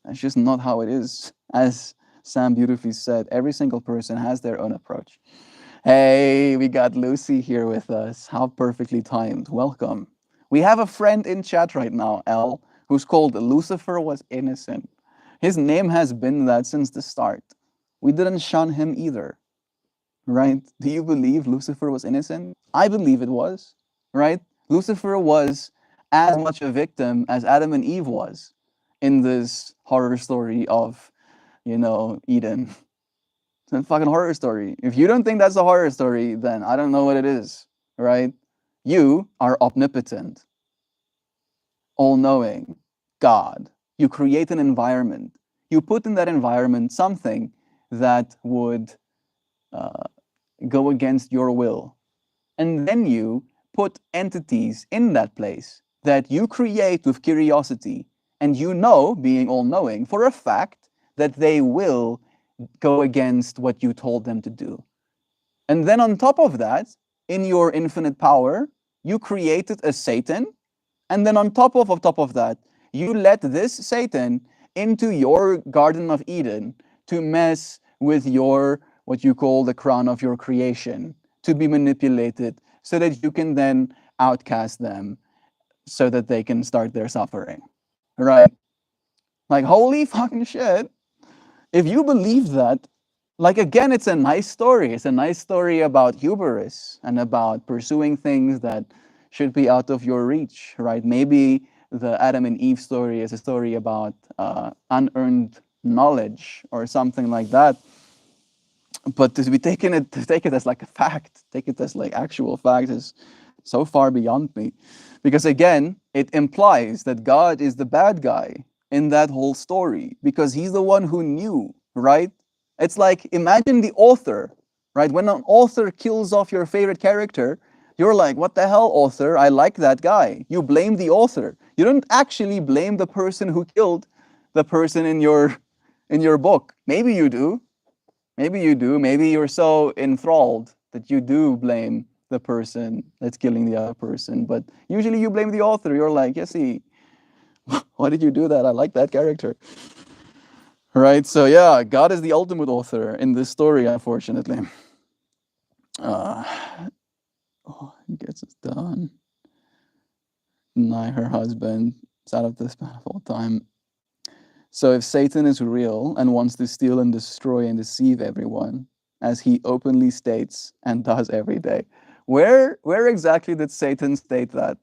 That's just not how it is. As Sam beautifully said, every single person has their own approach. Hey, we got Lucy here with us. How perfectly timed. Welcome. We have a friend in chat right now, L, who's called Lucifer Was Innocent. His name has been that since the start. We didn't shun him either, right? Do you believe Lucifer was innocent? I believe it was, right? Lucifer was as much a victim as Adam and Eve was in this horror story of, Eden. It's a fucking horror story. If you don't think that's a horror story, then I don't know what it is, right? You are omnipotent, all knowing God. You create an environment. You put in that environment something that would uh, go against your will. And then you put entities in that place that you create with curiosity. And you know, being all knowing, for a fact that they will go against what you told them to do. And then on top of that, in your infinite power, you created a Satan. And then on top of that, you let this Satan into your Garden of Eden to mess with your, what you call the crown of your creation, to be manipulated so that you can then outcast them so that they can start their suffering. Right? Like, holy fucking shit. If you believe that, like, again, it's a nice story. It's a nice story about hubris and about pursuing things that should be out of your reach, right? Maybe the Adam and Eve story is a story about unearned knowledge or something like that. But to take it as like a fact, take it as like actual fact is so far beyond me. Because again, it implies that God is the bad guy in that whole story because he's the one who knew, right? It's like imagine the author, right? When an author kills off your favorite character, you're like, what the hell, author? I like that guy. You blame the author. You don't actually blame the person who killed the person in your book. Maybe you do. Maybe you do. Maybe you're so enthralled that you do blame the person that's killing the other person. But usually you blame the author. You're like, yes, why did you do that? I like that character. Right? So, yeah, God is the ultimate author in this story, unfortunately. Uh, he gets it done. Deny her husband. It's out of the span of all time. So if Satan is real and wants to steal and destroy and deceive everyone, as he openly states and does every day, where exactly did Satan state that?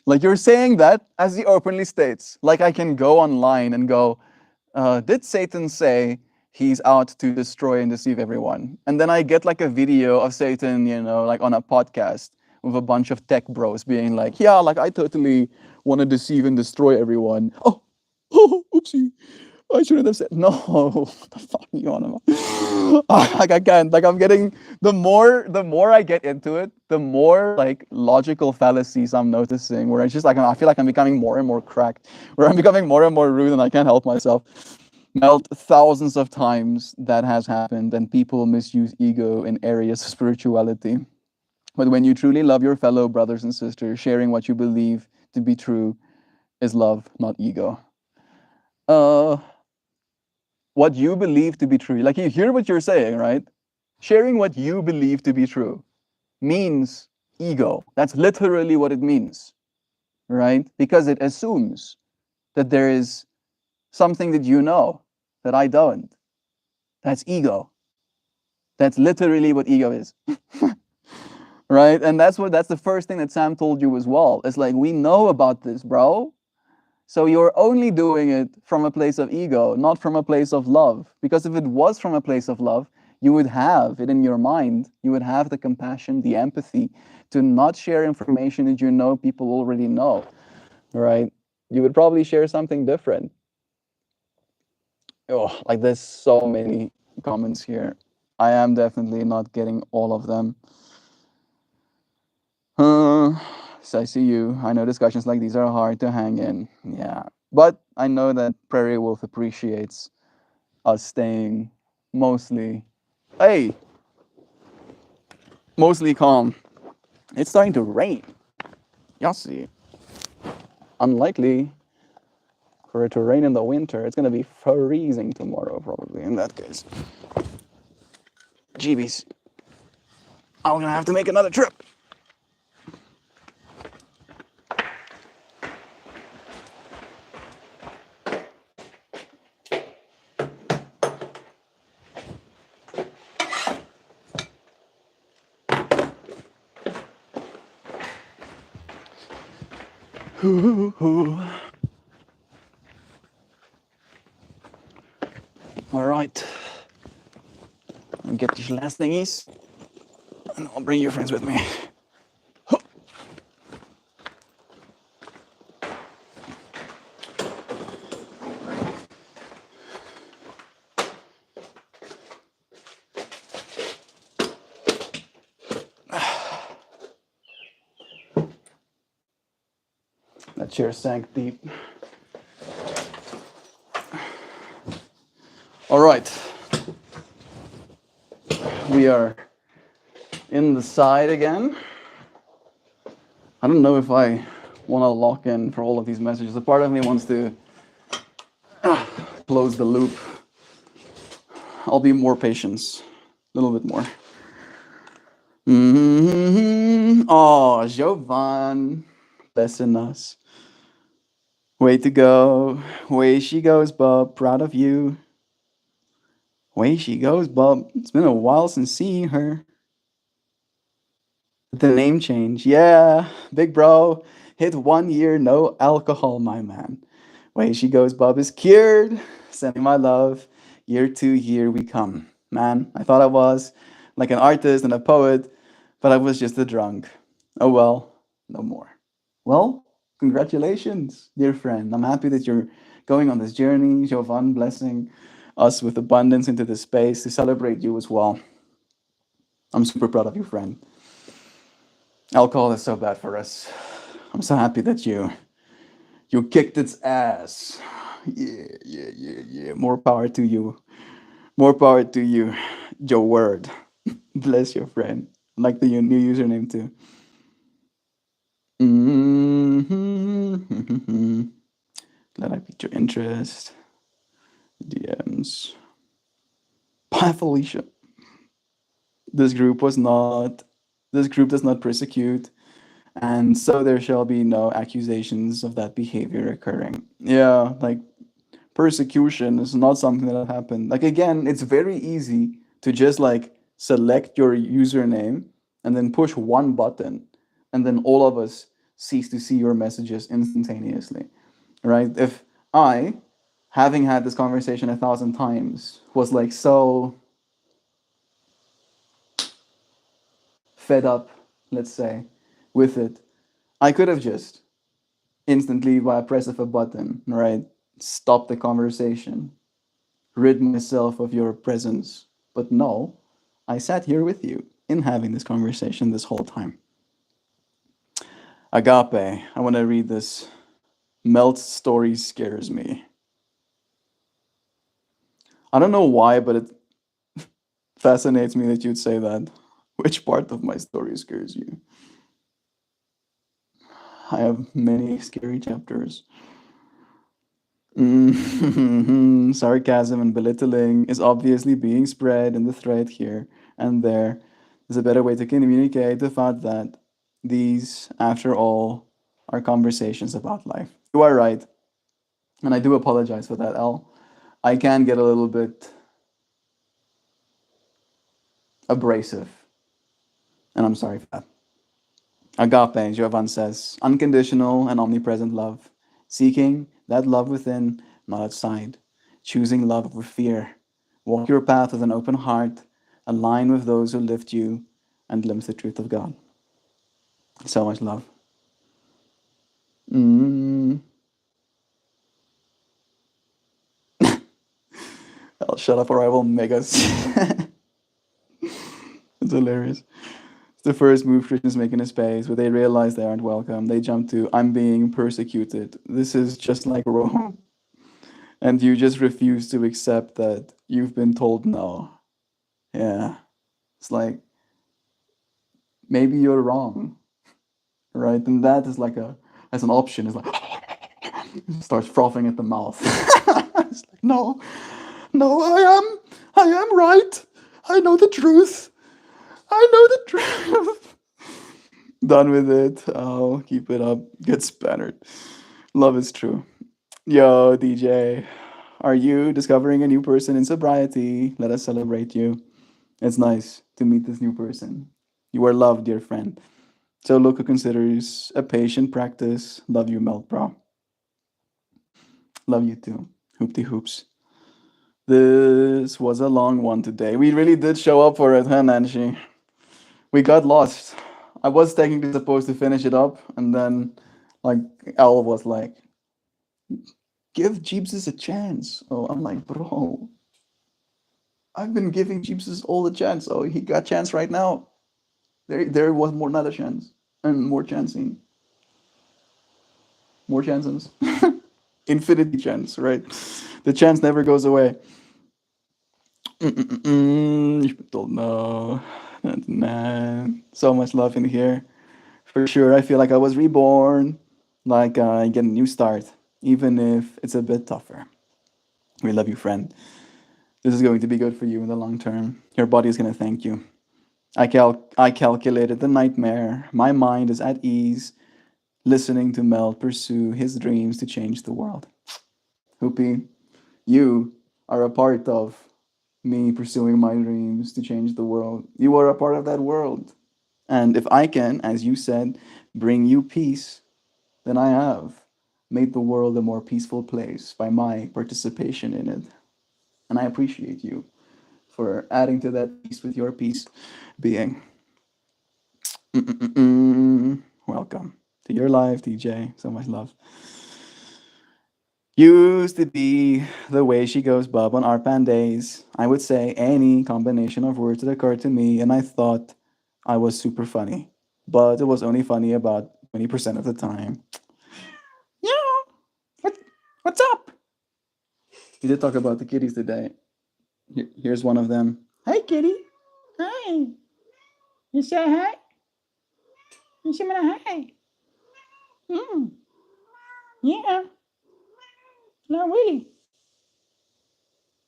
Like you're saying that as he openly states. Like I can go online and go, did Satan say he's out to destroy and deceive everyone? And then I get like a video of Satan, like on a podcast with a bunch of tech bros being like, yeah, like I totally want to deceive and destroy everyone. Oh, oopsie. I shouldn't have said no. What the fuck are you on about? Like I can't. Like I'm getting the more I get into it, the more like logical fallacies I'm noticing. Where it's just like I feel like I'm becoming more and more cracked. Where I'm becoming more and more rude, and I can't help myself. Melt thousands of times that has happened, and people misuse ego in areas of spirituality. But when you truly love your fellow brothers and sisters, sharing what you believe to be true is love, not ego. uh, what you believe to be true. Like you hear what you're saying, right? Sharing what you believe to be true means ego. That's literally what it means, right? Because it assumes that there is something that you know that I don't. That's ego. That's literally what ego is. Right? And that's the first thing that Sam told you as well. It's like we know about this, bro. So you're only doing it from a place of ego, not from a place of love. Because if it was from a place of love, you would have it in your mind. You would have the compassion, the empathy to not share information that you know people already know, right? You would probably share something different. Oh, like there's so many comments here. I am definitely not getting all of them. So I see you. I know discussions like these are hard to hang in. Yeah. But I know that Prairie Wolf appreciates us staying mostly, hey, mostly calm. It's starting to rain. Y'all see. Unlikely for it to rain in the winter. It's going to be freezing tomorrow, probably, in that case. Jeebies. I'm going to have to make another trip. All right. I'll get these last thingies, and I'll bring your friends with me. That chair sank deep. All right. We are in the side again. I don't know if I want to lock in for all of these messages. A part of me wants to close the loop. I'll be more patient, a little bit more. Oh, Jovan, blessing us. Way to go. Way she goes, bub. Proud of you. Way she goes, bub. It's been a while since seeing her. The name change. Yeah, big bro. Hit 1 year, no alcohol, my man. Way she goes, bub is cured. Sending my love. Year 2, here we come. Man, I thought I was like an artist and a poet, but I was just a drunk. Oh well, no more. Well, congratulations, dear friend. I'm happy that you're going on this journey. Jovan blessing us with abundance into this space to celebrate you as well. I'm super proud of you, friend. Alcohol is so bad for us. I'm so happy that you kicked its ass. Yeah. More power to you. More power to you, Joe Word. Bless your friend. I like the new username too. Glad I piqued your interest. DMs. Bye, Felicia. This group was not. This group does not persecute, and so there shall be no accusations of that behavior occurring. Yeah, like persecution is not something that happened. Like again, it's very easy to just like select your username and then push one button, and then all of us cease to see your messages instantaneously, right? If I, having had this conversation 1,000 times, was like so fed up, let's say, with it, I could have just instantly, by a press of a button, right, stop the conversation, rid myself of your presence. But no, I sat here with you in having this conversation this whole time. Agape, I want to read this. Melt's story scares me. I don't know why, but it fascinates me that you'd say that. Which part of my story scares you? I have many scary chapters. Sarcasm and belittling is obviously being spread in the thread here and there. There's a better way to communicate the fact that these, after all, are conversations about life. You are right, and I do apologize for that, L. I can get a little bit abrasive, and I'm sorry for that. Agape, Jovan says, unconditional and omnipresent love, seeking that love within, not outside, choosing love over fear. Walk your path with an open heart, align with those who lift you, and glimpse the truth of God. So much love. Mm. I'll shut up or I will make us. It's hilarious. It's the first move Christians make in a space where they realize they aren't welcome. They jump to, I'm being persecuted. This is just like Rome. And you just refuse to accept that you've been told no. Yeah. It's like, maybe you're wrong, right? And that is like as an option, it's like, starts frothing at the mouth. It's like, no, no, I am right. I know the truth. I know the truth. Done with it. Oh, keep it up. Get spattered. Love is true. Yo, DJ, are you discovering a new person in sobriety? Let us celebrate you. It's nice to meet this new person. You are loved, dear friend. So look who considers a patient practice. Love you, Melt, bro. Love you too. Hoopty hoops. This was a long one today. We really did show up for it, huh, Nancy? We got lost. I was technically supposed to finish it up, and then, like, Al was like, give Jeeps a chance. Oh, I'm like, bro, I've been giving Jeeps all the chance. Oh, he got chance right now. There was more another chance and more chancing, more chances, infinity chance, right? The chance never goes away. You don't know. Nah, so much love in here. For sure, I feel like I was reborn, like I get a new start, even if it's a bit tougher. We love you, friend. This is going to be good for you in the long term. Your body is going to thank you. I calculated the nightmare. My mind is at ease, listening to Mel pursue his dreams to change the world. Hoopy, you are a part of me pursuing my dreams to change the world. You are a part of that world. And if I can, as you said, bring you peace, then I have made the world a more peaceful place by my participation in it. And I appreciate you for adding to that peace with your peace being. Welcome to your life, DJ. So much love. Used to be the way she goes bub on Arpan days. I would say any combination of words that occurred to me, and I thought I was super funny. But it was only funny about 20% of the time. Yeah, what, what's up? We did talk about the kitties today. Here's one of them. Hi, kitty. Hi. You say hi? You say hi? Mm. Yeah. No, really.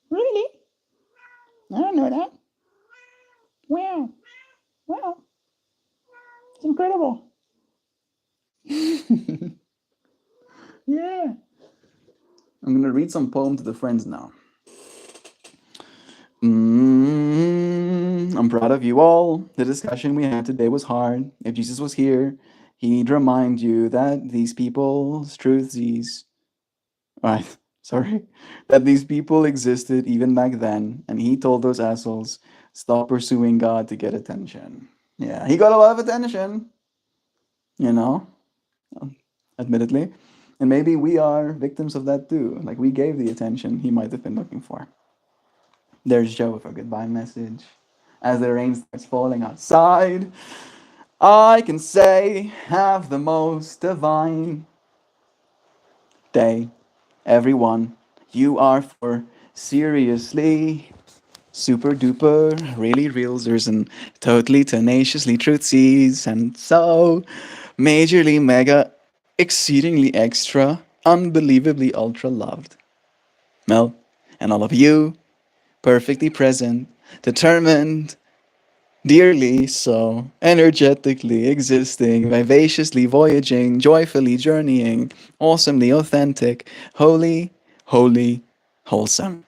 Really? I don't know that. Wow. Wow. It's incredible. Yeah. I'm gonna read some poem to the friends now. I'm proud of you all. The discussion we had today was hard. If Jesus was here, he'd remind you that these people's truths, right, sorry, that these people existed even back then, and he told those assholes, stop pursuing God to get attention. Yeah, he got a lot of attention, you know, admittedly. And maybe we are victims of that too. Like we gave the attention he might have been looking for. There's Joe with a goodbye message. As the rain starts falling outside, I can say, have the most divine day, everyone. You are for seriously super duper, really realsers and totally tenaciously truthsies, and so majorly mega exceedingly extra unbelievably ultra loved. Mel, and all of you, perfectly present, determined, dearly so, energetically existing, vivaciously voyaging, joyfully journeying, awesomely authentic, holy, wholesome.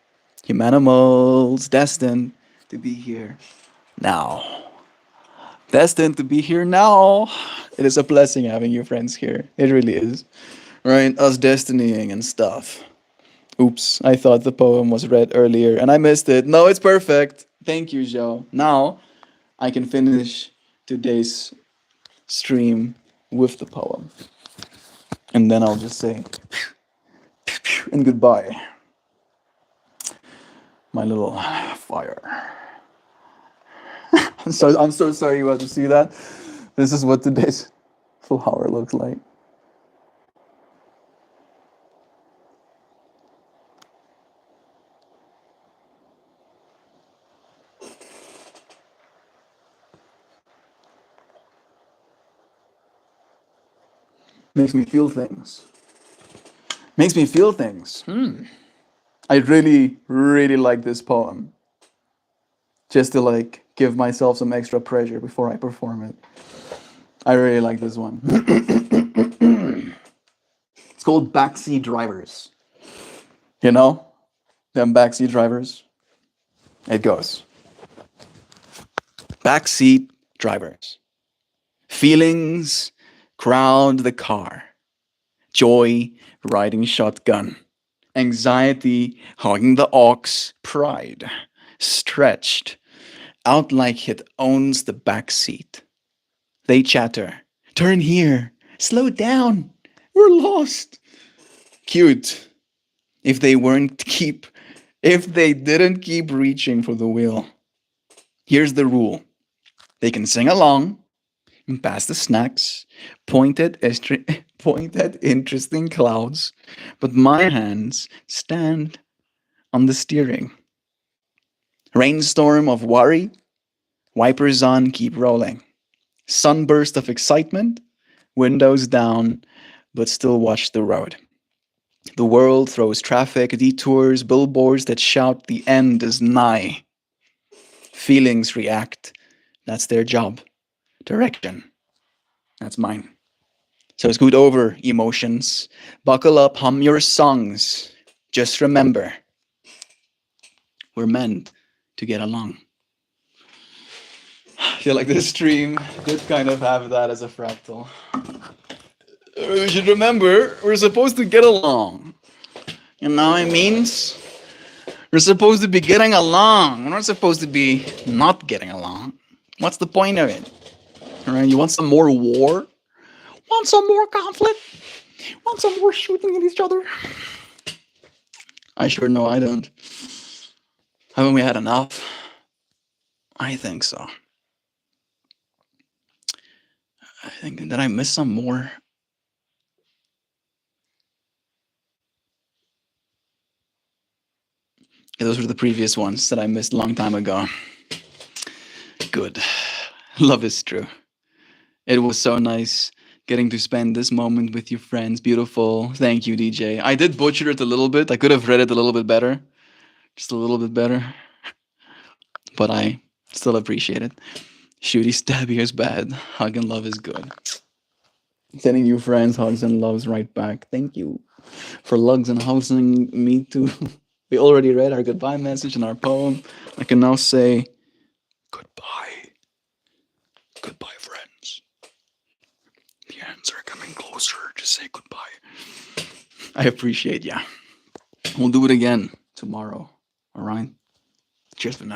Humanimals destined to be here now. Destined to be here now. It is a blessing having you friends here. It really is. Right? Us destinying and stuff. Oops, I thought the poem was read earlier and I missed it. No, it's perfect. Thank you, Joe. Now I can finish today's stream with the poem. And then I'll just say and goodbye. My little fire. I'm so sorry you had to see that. This is what today's flower looks like. Makes me feel things. Makes me feel things. I really like this poem. Just to like give myself some extra pressure before I perform it. I really like this one. It's called Backseat Drivers. You know? Them backseat drivers. It goes. Backseat drivers. Feelings crowd the car. Joy riding shotgun. Anxiety hugging the ox. Pride stretched out like it owns the back seat. They chatter. Turn here. Slow down. We're lost. Cute. If they weren't keep if they didn't keep reaching for the wheel. Here's the rule. They can sing along and pass the snacks, point at interesting clouds, but my hands stand on the steering. Rainstorm of worry, wipers on, keep rolling. Sunburst of excitement, windows down, but still watch the road. The world throws traffic, detours, billboards that shout the end is nigh. Feelings react. That's their job. Direction. That's mine. So scoot over, emotions. Buckle up, hum your songs. Just remember, we're meant to get along. I feel like this stream did kind of have that as a fractal. We should remember, we're supposed to get along. You know what it means? We're supposed to be getting along. We're not supposed to be not getting along. What's the point of it? All right, you want some more war? Want some more conflict? Want some more shooting at each other? I sure know I don't. Haven't we had enough? I think so. I think, did I miss some more? Yeah, those were the previous ones that I missed a long time ago. Good. Love is true. It was so nice getting to spend this moment with you friends. Beautiful. Thank you, DJ. I did butcher it a little bit. I could have read it a little bit better. Just a little bit better. But I still appreciate it. Shooty stabby is bad. Hug and love is good. Sending you friends hugs and loves right back. Thank you for lugs and housing me too. We already read our goodbye message in our poem. I can now say goodbye. Goodbye, friends. The ends are coming closer. Just say goodbye. I appreciate ya. We'll do it again tomorrow. All right? Cheers for now.